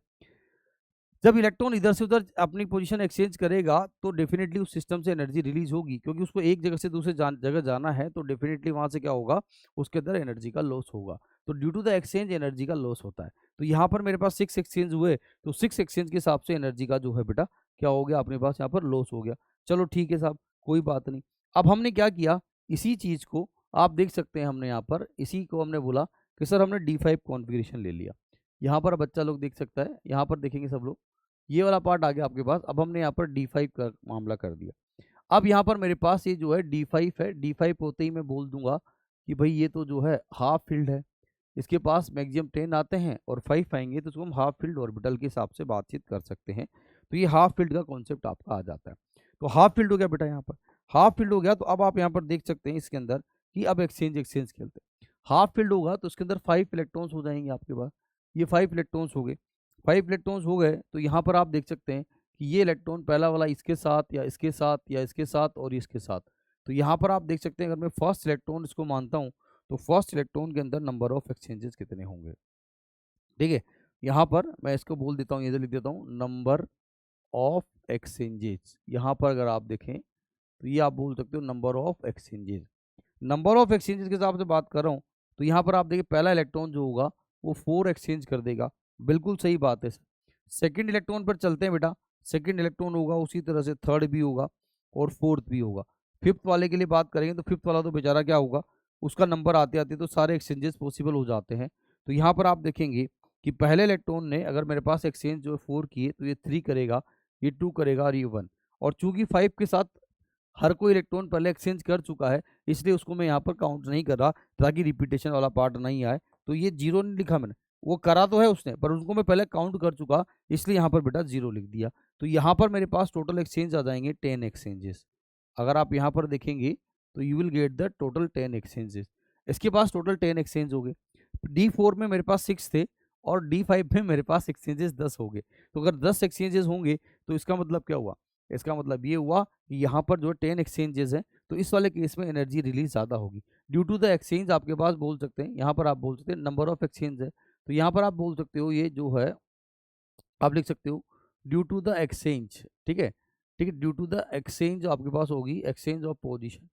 जब इलेक्ट्रॉन इधर से उधर अपनी पोजीशन एक्सचेंज करेगा, तो डेफिनेटली उस सिस्टम से एनर्जी रिलीज होगी, क्योंकि उसको एक जगह से दूसरे जगह जाना है, तो डेफिनेटली वहां से क्या होगा, उसके अंदर एनर्जी का लॉस होगा। तो due to the exchange energy का लॉस होता है। तो यहाँ पर मेरे पास 6 एक्सचेंज हुए, तो 6 एक्सचेंज के हिसाब से एनर्जी का जो है बेटा क्या हो गया, अपने पास यहाँ पर लॉस हो गया। चलो ठीक है साहब, कोई बात नहीं। अब हमने क्या किया, इसी चीज को आप देख सकते हैं, हमने यहाँ पर इसी को हमने बोला कि सर हमने D5 कॉन्फ़िगरेशन ले लिया। यहाँ पर बच्चा लोग देख सकता है, यहाँ पर देखेंगे सब लोग, ये वाला पार्ट आ गया आपके पास। अब हमने यहाँ पर D5 का मामला कर दिया। अब यहाँ पर मेरे पास ये जो है D5 है, D5 होते ही मैं बोल दूंगा कि भाई ये तो जो है हाफ फील्ड है, इसके पास मैक्सिमम 10 आते हैं और 5 आएंगे, तो उसको हम हाफ फील्ड ऑर्बिटल के हिसाब से बातचीत कर सकते हैं। तो ये हाफ फील्ड का कॉन्सेप्ट आपका आ जाता है। तो हाफ फील्ड हो गया बेटा यहाँ पर, हाफ फील्ड हो गया। तो अब आप यहाँ पर देख सकते हैं इसके अंदर कि अब एक्सचेंज खेलते हैं। हाफ फील्ड होगा तो इसके अंदर 5 इलेक्ट्रॉन्स हो जाएंगे आपके पास, ये 5 इलेक्ट्रॉन्स हो गए। 5 इलेक्ट्रॉन्स हो गए तो यहाँ पर आप देख सकते हैं कि ये इलेक्ट्रॉन पहला वाला इसके साथ या इसके साथ या इसके साथ और इसके साथ। तो यहाँ पर आप देख सकते हैं अगर मैं फर्स्ट इलेक्ट्रॉन इसको मानता हूँ तो फर्स्ट इलेक्ट्रॉन के अंदर नंबर ऑफ एक्सचेंजेस कितने होंगे। ठीक है, यहाँ पर मैं इसको बोल देता हूँ, ये लिख देता हूँ नंबर ऑफ एक्सचेंजेस। यहाँ पर अगर आप देखें तो ये आप बोल सकते हो number of exchanges. Number of exchanges के हिसाब से बात कर रहा हूँ तो यहाँ पर आप देखिए पहला इलेक्ट्रॉन जो होगा वो 4 एक्सचेंज कर देगा, बिल्कुल सही बात है सर। सेकेंड इलेक्ट्रॉन पर चलते हैं बेटा, सेकेंड इलेक्ट्रॉन होगा उसी तरह से थर्ड भी होगा और फोर्थ भी होगा। फिफ्थ वाले के लिए बात करेंगे तो फिफ्थ वाला तो बेचारा क्या होगा, उसका नंबर आते आते तो सारे एक्सचेंजेस पॉसिबल हो जाते हैं। तो यहाँ पर आप देखेंगे कि पहले इलेक्ट्रॉन ने अगर मेरे पास एक्सचेंज जो है 4 किए तो ये 3 करेगा, ये 2 करेगा और ये 1। और चूंकि 5 के साथ हर कोई इलेक्ट्रॉन पहले एक्सचेंज कर चुका है इसलिए उसको मैं यहाँ पर काउंट नहीं कर रहा ताकि रिपीटेशन वाला पार्ट नहीं आए। तो ये 0 नहीं लिखा मैंने, वो करा तो है उसने पर उसको मैं पहले काउंट कर चुका इसलिए यहाँ पर बेटा 0 लिख दिया। तो यहाँ पर मेरे पास टोटल एक्सचेंज आ जाएंगे 10 एक्सचेंजेस। अगर आप यहाँ पर देखेंगे तो you will get the total 10 exchanges. इसके पास टोटल 10 एक्सचेंज हो गए। D4 में मेरे पास 6 थे और D5 में मेरे पास एक्सचेंजेस 10 हो गए। तो अगर 10 एक्सचेंजेस होंगे तो इसका मतलब क्या हुआ, इसका मतलब ये हुआ कि यहाँ पर जो 10 एक्सचेंजेस हैं तो इस वाले केस में एनर्जी रिलीज ज़्यादा होगी ड्यू टू द एक्सचेंज। आपके पास बोल सकते हैं, यहाँ पर आप बोल सकते हैं नंबर ऑफ एक्सचेंज है तो यहाँ पर आप बोल सकते हो ये जो है आप लिख सकते हो ड्यू टू द एक्सचेंज। ठीक है, ठीक है, ड्यू टू द एक्सचेंज आपके पास होगी exchange of position.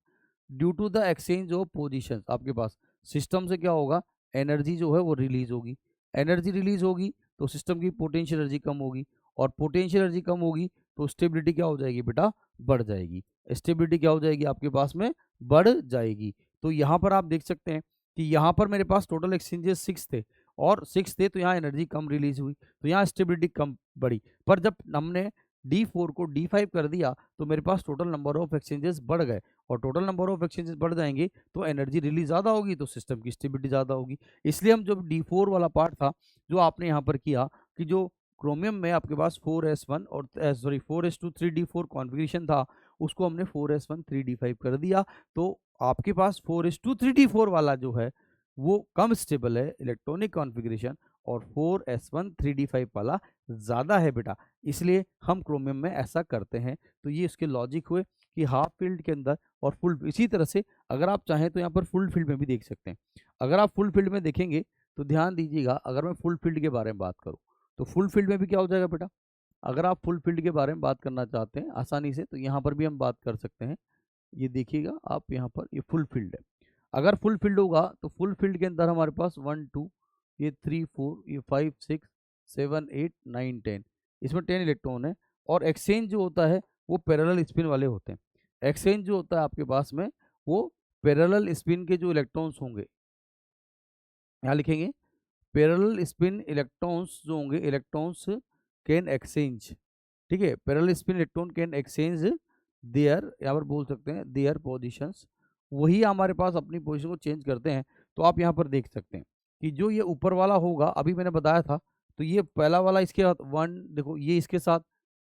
Due to the exchange of position आपके पास सिस्टम से क्या होगा, एनर्जी जो है वो रिलीज होगी। एनर्जी रिलीज होगी तो सिस्टम की पोटेंशियल एनर्जी कम होगी और पोटेंशियल एनर्जी कम होगी तो स्टेबिलिटी क्या हो जाएगी बेटा, बढ़ जाएगी। स्टेबिलिटी क्या हो जाएगी आपके पास में, बढ़ जाएगी। तो यहाँ पर आप देख सकते हैं कि यहाँ पर मेरे पास टोटल एक्सचेंजेस 6 थे और 6 थे तो यहाँ एनर्जी कम रिलीज हुई तो यहाँ स्टेबिलिटी कम बढ़ी। पर जब हमने D4 को D5 कर दिया तो मेरे पास टोटल नंबर ऑफ एक्सचेंजेस बढ़ गए और टोटल नंबर ऑफ एक्सचेंजेस बढ़ जाएंगे तो एनर्जी रिलीज ज़्यादा होगी तो सिस्टम की स्टेबिलिटी ज़्यादा होगी। इसलिए हम जब D4 वाला पार्ट था जो आपने यहाँ पर किया कि जो क्रोमियम में आपके पास 4s1 और 4s2 3d4 कॉन्फ़िगरेशन था उसको हमने 4s1 3d5 कर दिया। तो आपके पास 4s2 3d4 वाला जो है वो कम स्टेबल है इलेक्ट्रॉनिक कॉन्फ़िगरेशन और 4s1 3d5 वाला ज़्यादा है बेटा, इसलिए हम क्रोमियम में ऐसा करते हैं। तो ये इसके लॉजिक हुए कि हाफ फील्ड के अंदर और फुल। इसी तरह से अगर आप चाहें तो यहाँ पर फुल फील्ड में भी देख सकते हैं। अगर आप फुल फील्ड में देखेंगे तो ध्यान दीजिएगा, अगर मैं फुल फील्ड के बारे में बात करूँ तो फुल फील्ड में भी क्या हो जाएगा बेटा, अगर आप फुल फील्ड के बारे में बात करना चाहते हैं आसानी से तो यहाँ पर भी हम बात कर सकते हैं। ये देखिएगा आप यहाँ पर, ये फुल फील्ड है। अगर फुल फील्ड होगा तो फुल फील्ड के अंदर हमारे पास 1 2 ये 3 4 ये 5 6 7 8 9 10, इसमें 10 इलेक्ट्रॉन है। और एक्सचेंज जो होता है वो पैरेलल स्पिन वाले होते हैं। एक्सचेंज जो होता है आपके पास में वो पैरेलल स्पिन के जो इलेक्ट्रॉन्स होंगे, यहाँ लिखेंगे पैरेलल स्पिन इलेक्ट्रॉन्स जो होंगे, इलेक्ट्रॉन्स कैन एक्सचेंज। ठीक है, parallel spin electron can exchange there, यहाँ पर बोल सकते हैं देयर पोजीशंस, वही हमारे पास अपनी पोजीशन को चेंज करते हैं। तो आप यहाँ पर देख सकते हैं कि जो ये ऊपर वाला होगा अभी मैंने बताया था, तो ये पहला वाला इसके साथ 1 देखो ये इसके साथ,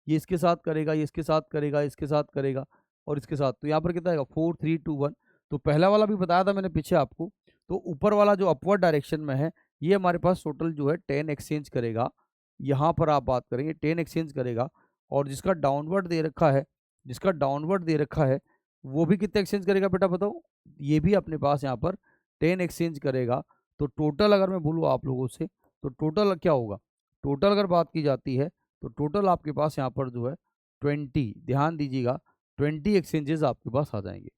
ये इसके साथ करेगा, ये इसके साथ करेगा, इसके साथ करेगा और इसके साथ। तो यहाँ पर कितना आएगा 4 3 2 1। तो पहला वाला भी बताया था मैंने पीछे आपको। तो ऊपर वाला जो अपवर्ड डायरेक्शन में है ये हमारे पास टोटल जो है 10 एक्सचेंज करेगा। यहाँ पर आप बात करेंगे 10 एक्सचेंज करेगा और जिसका डाउनवर्ड दे रखा है, जिसका डाउनवर्ड दे रखा है वो भी कितने एक्सचेंज करेगा बेटा बताओ, ये भी अपने पास यहाँ पर 10 एक्सचेंज करेगा। तो टोटल अगर मैं बोलूँ आप लोगों से तो टोटल क्या होगा, टोटल अगर बात की जाती है तो टोटल आपके पास यहाँ पर जो है 20, ध्यान दीजिएगा 20 एक्सचेंजेस आपके पास आ जाएंगे।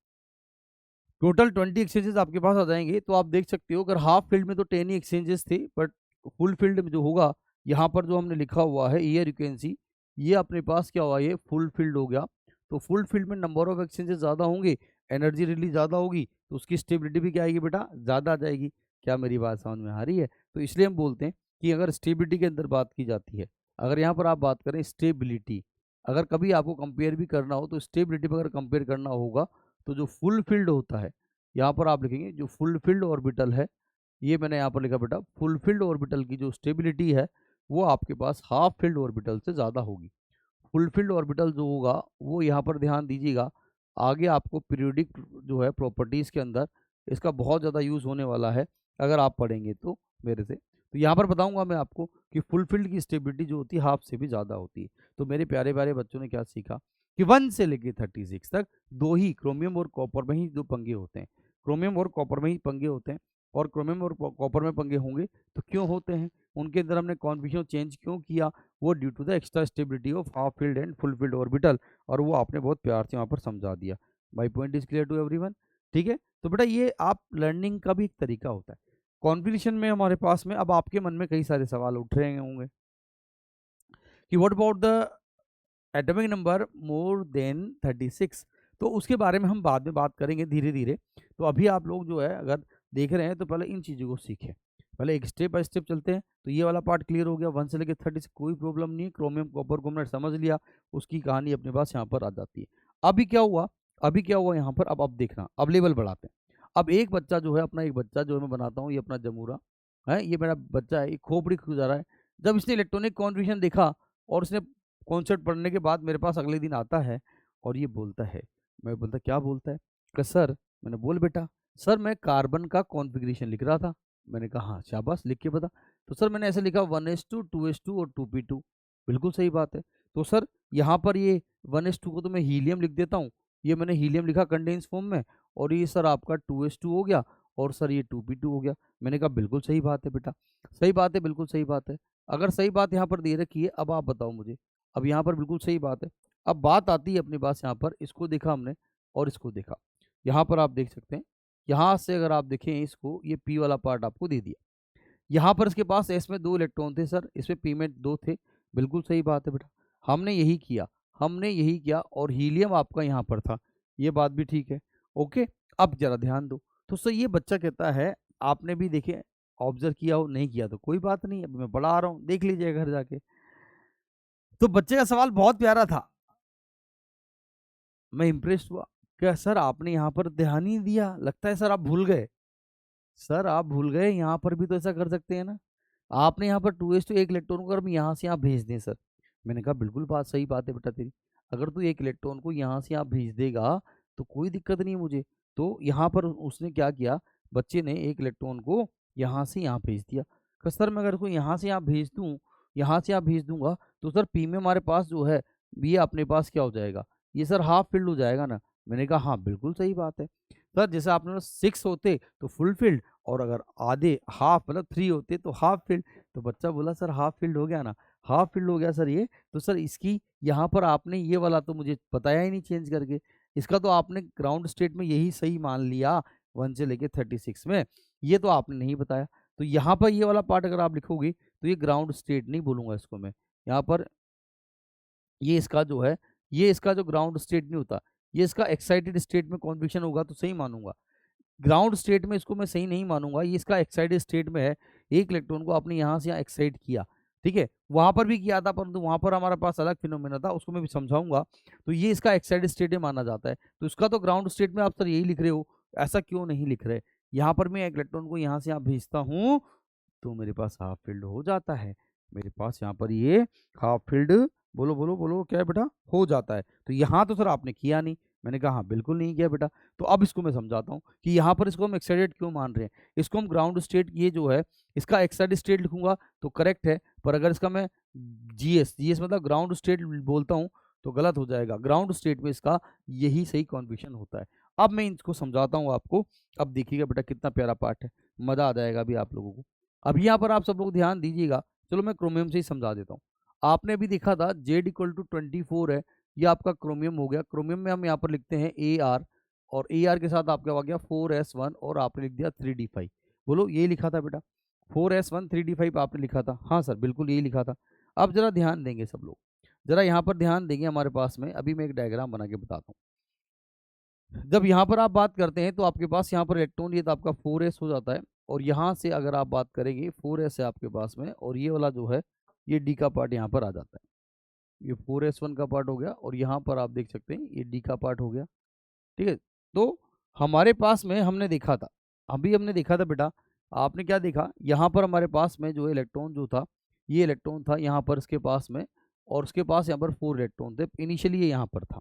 टोटल 20 एक्सचेंजेस आपके पास आ जाएंगे। तो आप देख सकते हो अगर हाफ फील्ड में तो 10 ही एक्सचेंजेस थे, बट फुल फील्ड में जो होगा यहाँ पर जो हमने लिखा हुआ है ईयर यू कैन सी, ये अपने पास क्या हुआ, ये फुल फील्ड हो गया। तो फुल फील्ड में नंबर ऑफ एक्सचेंजेस ज़्यादा होंगे, एनर्जी रिलीज ज़्यादा होगी तो उसकी स्टेबिलिटी भी क्या आएगी बेटा, ज़्यादा आ जाएगी। क्या मेरी बात समझ में आ रही है? तो इसलिए हम बोलते हैं कि अगर स्टेबिलिटी के अंदर बात की जाती है, अगर यहाँ पर आप बात करें स्टेबिलिटी, अगर कभी आपको कंपेयर भी करना हो तो स्टेबिलिटी पर अगर कंपेयर करना होगा तो जो फुल फील्ड होता है, यहाँ पर आप लिखेंगे जो फुलफिल्ड ऑर्बिटल है, ये मैंने यहाँ पर लिखा बेटा फुलफिल्ड ऑर्बिटल की जो स्टेबिलिटी है वो आपके पास हाफ फील्ड ऑर्बिटल से ज़्यादा होगी। फुलफिल्ड ऑर्बिटल जो होगा वो यहाँ पर ध्यान दीजिएगा, आगे आपको पीरियोडिक जो है प्रॉपर्टीज़ के अंदर इसका बहुत ज़्यादा यूज़ होने वाला है अगर आप पढ़ेंगे तो मेरे से। तो यहाँ पर बताऊँगा मैं आपको कि फुलफिल्ड की स्टेबिलिटी जो होती है हाफ से भी ज़्यादा होती है। तो मेरे प्यारे-प्यारे बच्चों ने क्या सीखा कि 1 से लेके 36 तक 2 ही क्रोमियम और कॉपर में ही 2 पंगे होते हैं। क्रोमियम और कॉपर में ही पंगे होते हैं और क्रोमियम और कॉपर में पंगे होंगे तो क्यों होते हैं? उनके अंदर हमने कॉन्फिगरेशन चेंज क्यों किया? वो due to the extra stability of half field and full field orbital, और वो आपने बहुत प्यार से वहाँ पर समझा दिया। My point is clear to everyone, ठीक है? तो बेटा ये आप लर्निंग का भी एक तरीका होता है। कॉन्फिगरेशन में हमारे पास में अब आपके मन में कई सारे सवाल उठ रहे होंगे कि what about the atomic number more than 36, तो उसके बारे में हम बाद में बात करेंगे धीरे-धीरे। तो अभी आप लोग जो है अगर देख रहे हैं तो पहले इन चीज़ों को सीखें। पहले एक स्टेप बाय स्टेप चलते हैं। तो ये वाला पार्ट क्लियर हो गया, 1 से लेके 30 कोई प्रॉब्लम नहीं है। क्रोमियम, कॉपर को हमने समझ लिया, उसकी कहानी अपने पास यहाँ पर आ जाती है। अभी क्या हुआ? अभी क्या हुआ यहाँ पर, अब देखना, अब लेवल बढ़ाते हैं। अब एक बच्चा जो है, अपना एक बच्चा जो है मैं बनाता हूँ, ये अपना जमूरा है, ये मेरा बच्चा है, ये खोपड़ी जा रहा है। जब इसने इलेक्ट्रॉनिक कॉन्फ़िगरेशन देखा और इसने कॉन्सेप्ट पढ़ने के बाद मेरे पास अगले दिन आता है और ये बोलता है, मैं बोलता क्या बोलता है? कहा सर, मैंने बोल बेटा, सर मैं कार्बन का कॉन्फ़िगरेशन लिख रहा था। मैंने कहा हाँ, शाबाश लिख के बता। तो सर मैंने ऐसे लिखा 1s2, 2s2 और 2p2। बिल्कुल सही बात है। तो सर यहाँ पर ये 1s2 को तो मैं हीलियम लिख देता हूँ। ये मैंने हीलियम लिखा कंडेंस फॉर्म में, और ये सर आपका 2s2 हो गया और सर ये 2p2 हो गया। मैंने कहा बिल्कुल सही बात है बेटा, सही बात है, बिल्कुल सही बात है। अगर सही बात यहाँ पर दे रखी है, अब आप बताओ मुझे। अब यहाँ पर बिल्कुल सही बात है। अब बात आती है अपने पास यहाँ पर, इसको देखा हमने और इसको देखा। यहाँ पर आप देख सकते हैं, यहाँ से अगर आप देखें इसको, ये p वाला पार्ट आपको दे दिया। यहाँ पर इसके पास s में 2 इलेक्ट्रॉन थे सर, इसमें p में 2 थे। बिल्कुल सही बात है बेटा, हमने यही किया, हमने यही किया, और हीलियम आपका यहाँ पर था। ये बात भी ठीक है। ओके, अब ज़रा ध्यान दो। तो सर ये बच्चा कहता है, आपने भी देखे ऑब्ज़र्व किया हो, नहीं किया तो कोई बात नहीं, अभी मैं पढ़ा रहा हूँ, देख लीजिएगा घर जाके। तो बच्चे का सवाल बहुत प्यारा था। मैं इम्प्रेस्ड हुआ। क्या सर आपने यहाँ पर ध्यान ही नहीं दिया? लगता है सर आप भूल गए। सर आप भूल गए, यहाँ पर भी तो ऐसा कर सकते हैं ना? आपने यहाँ पर 2s तो 1 इलेक्ट्रॉन को अगर हम यहाँ से यहाँ भेज दें सर। मैंने कहा बिल्कुल बात सही बात है बेटा तेरी। अगर तू 1 इलेक्ट्रॉन को यहाँ से यहाँ भेज देगा तो कोई दिक्कत नहीं है मुझे। तो यहाँ पर उसने क्या किया, बच्चे ने 1 इलेक्ट्रॉन को यहाँ से यहाँ भेज दिया। कहा सर मैं अगर इसको यहाँ से यहाँ भेज दूँ, यहाँ से यहाँ भेज दूँगा तो सर p में हमारे पास जो है, ये अपने पास क्या हो जाएगा? ये सर हाफ फ़िल्ड हो जाएगा ना? मैंने कहा हाँ, बिल्कुल सही बात है। सर जैसे आपने बोला 6 होते तो फुल फ़िल्ड, और अगर आधे हाफ मतलब 3 होते तो हाफ फ़िल्ड। तो बच्चा बोला सर हाफ फ़िल्ड हो गया ना? हाफ फ़िल्ड हो गया सर ये। तो सर इसकी यहाँ पर आपने ये वाला तो मुझे बताया ही नहीं चेंज करके। इसका तो आपने ग्राउंड स्टेट में यही सही मान लिया 1 से लेके 36 में। ये तो आपने नहीं बताया। तो यहाँ पर ये वाला पार्ट अगर आप लिखोगे तो ये ग्राउंड स्टेट नहीं बोलूँगा इसको मैं। यहाँ पर ये इसका जो है, ये इसका जो ग्राउंड स्टेट नहीं होता, ये इसका एक्साइटेड स्टेट में कॉन्विक्शन होगा तो सही मानूँगा। ग्राउंड स्टेट में इसको मैं सही नहीं मानूँगा, ये इसका एक्साइटेड स्टेट में है। एक इलेक्ट्रॉन को आपने यहाँ से यहाँ एक्साइट किया, ठीक है? वहाँ पर भी किया था परंतु वहाँ पर हमारे पास अलग फिनोमेना था, उसको मैं भी समझाऊँगा। तो ये इसका एक्साइटेड स्टेट में माना जाता है। तो इसका तो ग्राउंड स्टेट में आप सर यही लिख रहे हो, ऐसा क्यों नहीं लिख रहे? यहाँ पर मैं एक इलेक्ट्रॉन को यहाँ से यहाँ भेजता हूँ, तो मेरे पास हाफ फ़ील्ड हो जाता है। मेरे पास यहाँ पर ये हाफ फ़ील्ड, बोलो, बोलो, बोलो क्या है बेटा? हो जाता है। तो यहाँ तो सर आपने किया नहीं। मैंने कहा हाँ, बिल्कुल नहीं किया बेटा। तो अब इसको मैं समझाता हूँ कि यहाँ पर इसको हम एक्साइटेड क्यों मान रहे हैं। इसको हम ग्राउंड स्टेट, ये जो है इसका एक्साइटेड स्टेट लिखूँगा तो करेक्ट है, पर अगर इसका मैं जीएस मतलब ग्राउंड स्टेट बोलता हूँ तो गलत हो जाएगा। ग्राउंड स्टेट में इसका यही सही कॉन्फिगरेशन होता है। अब मैं इसको समझाता हूँ आपको। अब देखिएगा बेटा कितना प्यारा पार्ट है, मज़ा आ जाएगा अभी आप लोगों को। अभी यहाँ पर आप सब लोग ध्यान दीजिएगा। चलो मैं क्रोमियम से ही समझा देता हूँ। आपने अभी देखा था Z=24 है, ये आपका क्रोमियम हो गया। क्रोमियम में हम यहाँ पर लिखते हैं Ar, और Ar के साथ आपका आ गया 4s1 और आपने लिख दिया 3d5। बोलो यही लिखा था बेटा, 4s1 3d5 आपने लिखा था। हाँ सर बिल्कुल यही लिखा था। अब जरा ध्यान देंगे सब लोग, जरा यहाँ पर ध्यान देंगे हमारे पास में। अभी मैं एक डायग्राम बना के बताता हूँ। जब यहाँ पर आप बात करते हैं तो आपके पास यहाँ पर इलेक्ट्रॉन, ये तो आपका 4s हो जाता है, और यहाँ से अगर आप बात करेंगे 4s है आपके पास में, और ये वाला जो है ये डी का पार्ट यहाँ पर आ जाता है। ये 4s1 का पार्ट हो गया, और यहाँ पर आप देख सकते हैं ये डी का पार्ट हो गया, ठीक है। तो हमारे पास में हमने देखा था, अभी हमने देखा था बेटा, आपने क्या देखा, यहाँ पर हमारे पास में जो इलेक्ट्रॉन जो था, ये इलेक्ट्रॉन था यहाँ पर इसके पास में, और उसके पास यहाँ पर 4 इलेक्ट्रॉन थे। इनिशियली ये यहाँ पर था,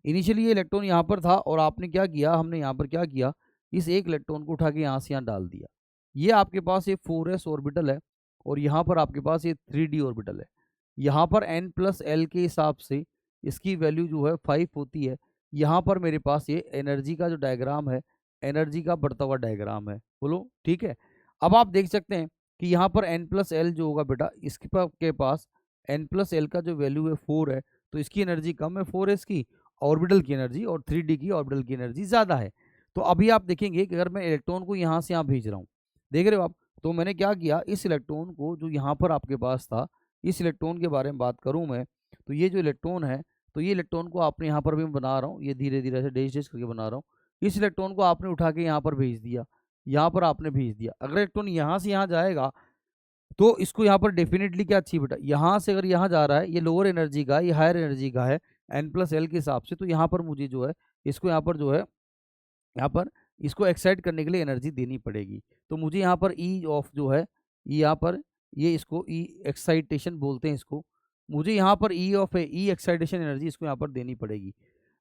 इनिशियली ये इलेक्ट्रॉन यहाँ पर था और आपने क्या किया, हमने यहाँ पर क्या किया, इस एक इलेक्ट्रॉन को उठा के यहाँ से यहाँ डाल दिया। ये आपके पास ये 4s ऑर्बिटल है और यहाँ पर आपके पास ये 3d ऑर्बिटल है। यहाँ पर n+l के हिसाब से इसकी वैल्यू जो है 5 होती है। यहाँ पर मेरे पास ये एनर्जी का जो डायग्राम है, एनर्जी का बढ़ता हुआ डायग्राम है, बोलो ठीक है। अब आप देख सकते हैं कि यहाँ पर n+l जो होगा बेटा, इसके पास n+l का जो वैल्यू है 4 है, तो इसकी एनर्जी कम है 4s की ऑर्बिटल की एनर्जी, और 3d की ऑर्बिटल की एनर्जी ज़्यादा है। तो अभी आप देखेंगे कि अगर मैं इलेक्ट्रॉन को यहाँ से यहाँ भेज रहा हूँ, देख रहे हो आप, तो मैंने क्या किया, इस इलेक्ट्रॉन को जो यहाँ पर आपके पास था, इस इलेक्ट्रॉन के बारे में बात करूँ मैं, तो ये जो इलेक्ट्रॉन है, तो ये इलेक्ट्रॉन को आपने यहाँ पर भी मैं बना रहा हूँ, ये धीरे धीरे ऐसे डैश डैश करके बना रहा हूँ। इस इलेक्ट्रॉन को आपने उठा के यहाँ पर भेज दिया, यहाँ पर आपने भेज दिया। अगर इलेक्ट्रॉन यहाँ से यहाँ जाएगा तो इसको यहाँ पर डेफिनेटली क्या चाहिए बेटा, यहाँ से अगर यहाँ जा रहा है, ये लोअर एनर्जी का है, ये हायर एनर्जी का है n+l के हिसाब से, तो यहाँ पर मुझे जो है इसको यहाँ पर जो है यहाँ पर इसको एक्साइट करने के लिए एनर्जी देनी पड़ेगी। तो मुझे यहाँ पर ई ऑफ जो है, यहाँ पर ये इसको ई एक्साइटेशन बोलते हैं इसको, मुझे यहाँ पर ई ऑफ है, ई एक्साइटेशन एनर्जी इसको यहाँ पर देनी पड़ेगी।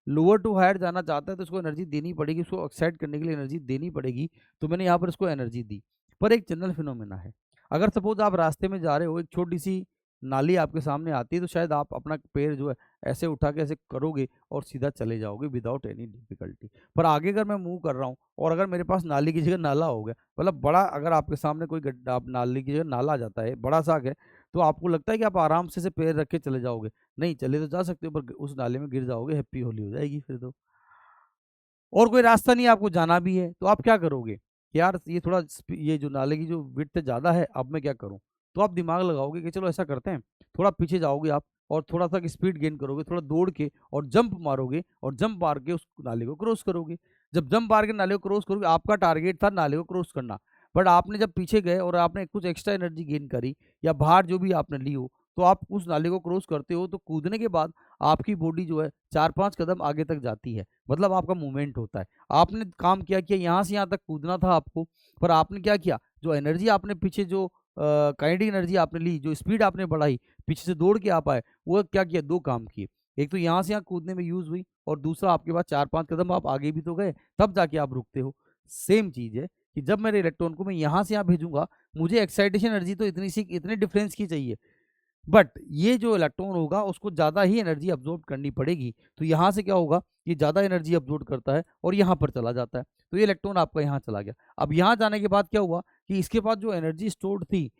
लोअर टू हायर जाना चाहता है तो इसको एनर्जी देनी पड़ेगी, उसको एक्साइट करने के लिए एनर्जी देनी पड़ेगी। तो मैंने यहाँ पर इसको एनर्जी दी। पर एक जनरल फिनोमेना है, अगर सपोज आप रास्ते में जा रहे हो, एक छोटी सी नाली आपके सामने आती है, तो शायद आप अपना पैर जो है ऐसे उठा के ऐसे करोगे और सीधा चले जाओगे विदाउट एनी डिफिकल्टी। पर आगे अगर मैं मूव कर रहा हूँ और अगर मेरे पास नाली की जगह नाला हो गया, मतलब बड़ा, अगर आपके सामने कोई गड्ढा, आप नाली की जगह नाला आ जाता है बड़ा सा है, तो आपको लगता है कि आप आराम से पैर रख के चले जाओगे? नहीं, चले तो जा सकते हो पर उस नाले में गिर जाओगे, हैप्पी होली हो जाएगी फिर तो। और कोई रास्ता नहीं है, आपको जाना भी है, तो आप क्या करोगे, यार ये थोड़ा ये जो नाले की जो विड्थ ज़्यादा है, अब मैं क्या करूँ? तो आप दिमाग लगाओगे कि चलो ऐसा करते हैं, थोड़ा पीछे जाओगे आप और थोड़ा सा स्पीड गेन करोगे, थोड़ा दौड़ के और जंप मारोगे और जंप मार के उस नाले को क्रॉस करोगे। जब जंप मार के नाले को क्रॉस करोगे, आपका टारगेट था नाले को क्रॉस करना, बट आपने जब पीछे गए और आपने कुछ एक्स्ट्रा एनर्जी गेन करी या बाहर जो भी आपने ली हो, तो आप उस नाले को क्रॉस करते हो, तो कूदने के बाद आपकी बॉडी जो है 4-5 कदम आगे तक जाती है, मतलब आपका मूवमेंट होता है। आपने काम क्या किया, यहाँ से यहाँ तक कूदना था आपको, पर आपने क्या किया, जो एनर्जी आपने पीछे जो काइनेटिक एनर्जी आपने ली, जो स्पीड आपने बढ़ाई, पीछे से दौड़ के आप आए, वो क्या किया, 2 काम किए। एक तो यहाँ से यहाँ कूदने में यूज़ हुई और दूसरा आपके पास 4-5 कदम आप आगे भी तो गए, तब जाके आप रुकते हो। सेम चीज़ है कि जब मेरे इलेक्ट्रॉन को मैं यहाँ से यहाँ भेजूँगा, मुझे एक्साइटेशन एनर्जी तो इतने डिफरेंस की चाहिए, बट ये जो इलेक्ट्रॉन होगा उसको ज़्यादा ही एनर्जी अब्जॉर्ब करनी पड़ेगी। तो यहाँ से क्या होगा, ये ज़्यादा एनर्जी अब्जॉर्ब करता है और यहाँ पर चला जाता है, तो ये इलेक्ट्रॉन आपका यहाँ चला गया। अब यहाँ जाने के बाद क्या हुआ कि इसके पास जो एनर्जी स्टोर्ड थी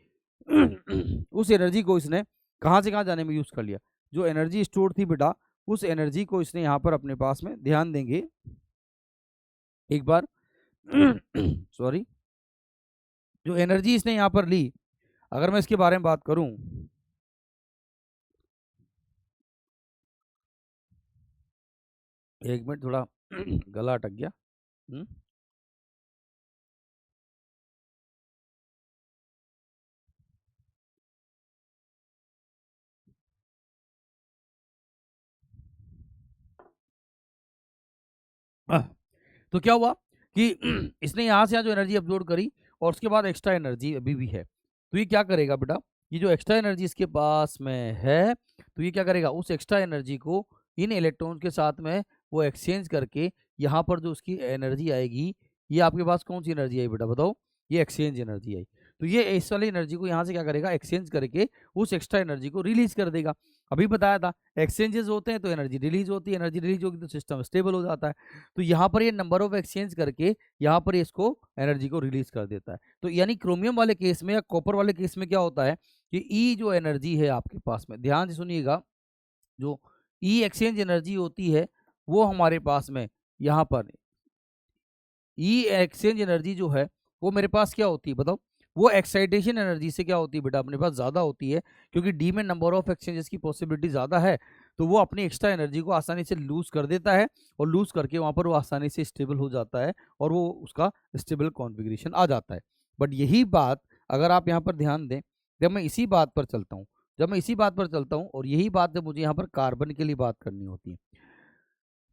उस एनर्जी को इसने कहाँ से कहाँ जाने में यूज़ कर लिया। जो एनर्जी स्टोर्ड थी बेटा, उस एनर्जी को इसने यहाँ पर अपने पास में, ध्यान देंगे एक बार सॉरी, जो एनर्जी इसने यहाँ पर ली, अगर मैं इसके बारे में बात करूँ, एक मिनट, थोड़ा गला अटक गया। तो क्या हुआ कि इसने यहाँ से यहाँ जो एनर्जी अब्जॉर्ब करी और उसके बाद एक्स्ट्रा एनर्जी अभी भी है, तो ये क्या करेगा बेटा, ये जो एक्स्ट्रा एनर्जी इसके पास में है, तो ये क्या करेगा, उस एक्स्ट्रा एनर्जी को इन इलेक्ट्रॉन के साथ में वो एक्सचेंज करके यहाँ पर जो उसकी एनर्जी आएगी, ये आपके पास कौन सी एनर्जी आई बेटा बताओ, ये एक्सचेंज एनर्जी आई। तो ये इस वाली एनर्जी को यहाँ से क्या करेगा, एक्सचेंज करके उस एक्स्ट्रा एनर्जी को रिलीज कर देगा। अभी बताया था एक्सचेंजेस होते हैं तो एनर्जी रिलीज होती है, एनर्जी रिलीज होगी तो सिस्टम स्टेबल हो जाता है। तो यहाँ पर ये नंबर ऑफ एक्सचेंज करके यहाँ पर इसको एनर्जी को रिलीज कर देता है। तो यानी क्रोमियम वाले केस में या कॉपर वाले केस में क्या होता है कि ई जो एनर्जी है आपके पास में, ध्यान से सुनिएगा, जो ई एक्सचेंज एनर्जी होती है वो हमारे पास में यहाँ पर ई एक्सचेंज एनर्जी जो है वो मेरे पास क्या होती है बताओ, वो एक्साइटेशन एनर्जी से क्या होती है बेटा, अपने पास ज़्यादा होती है, क्योंकि डी में नंबर ऑफ एक्सचेंजेस की पॉसिबिलिटी ज़्यादा है, तो वो अपनी एक्स्ट्रा एनर्जी को आसानी से लूज कर देता है और लूज करके वहाँ पर वो आसानी से स्टेबल हो जाता है और वो उसका स्टेबल कॉन्फ़िगरेशन आ जाता है। बट यही बात अगर आप यहाँ पर ध्यान दें, जब मैं इसी बात पर चलता हूँ, और यही बात जब मुझे यहाँ पर कार्बन के लिए बात करनी होती है,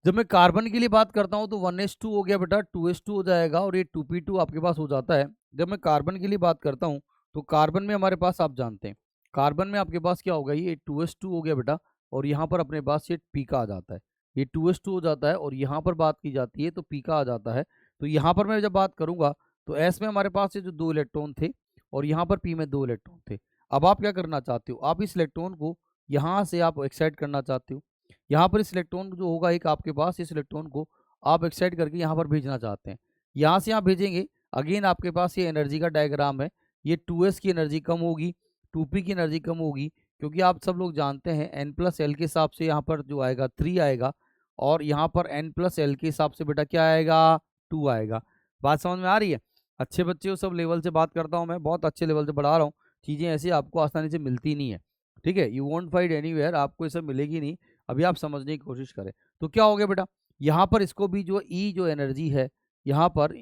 जब मैं कार्बन के लिए बात करता हूँ तो 1s2 हो गया बेटा, 2s2 हो जाएगा और ये 2p2 आपके पास हो जाता है। जब मैं कार्बन के लिए बात करता हूँ तो कार्बन में हमारे पास आप जानते हैं कार्बन में आपके पास क्या होगा, ये 2s2 हो गया बेटा, और यहाँ पर अपने पास ये पी का आ जाता है, ये 2s2 हो जाता है, और यहाँ पर बात की जाती है तो पी का आ जाता है। तो यहाँ पर मैं जब बात करूंगा तो एस में हमारे पास ये जो 2 इलेक्ट्रॉन थे और यहाँ पर पी में 2 इलेक्ट्रॉन थे। अब आप क्या करना चाहते हो, आप इस इलेक्ट्रॉन को यहाँ से आप एक्साइट करना चाहते हो, यहाँ पर इस इलेक्ट्रॉन जो होगा एक आपके पास, इस इलेक्ट्रॉन को आप एक्साइट करके यहाँ पर भेजना चाहते हैं, यहाँ से यहाँ भेजेंगे। अगेन आपके पास ये एनर्जी का डायग्राम है, ये 2s की एनर्जी कम होगी, 2p की एनर्जी कम होगी, क्योंकि आप सब लोग जानते हैं n+l के हिसाब से यहाँ पर जो आएगा 3 आएगा, और यहाँ पर n+l के हिसाब से बेटा क्या आएगा, 2 आएगा। बात समझ में आ रही है? अच्छे बच्चे हो, सब लेवल से बात करता हूँ मैं, बहुत अच्छे लेवल से पढ़ा रहा हूँ, चीज़ें ऐसी आपको आसानी से मिलती नहीं है, ठीक है, यू वॉन्ट फाइंड एनीवेयर, आपको ये सब मिलेगी नहीं। अभी आप समझने की कोशिश करें तो क्या हो गया बेटा, यहाँ पर इसको भी जो ई जो एनर्जी है, यहाँ पर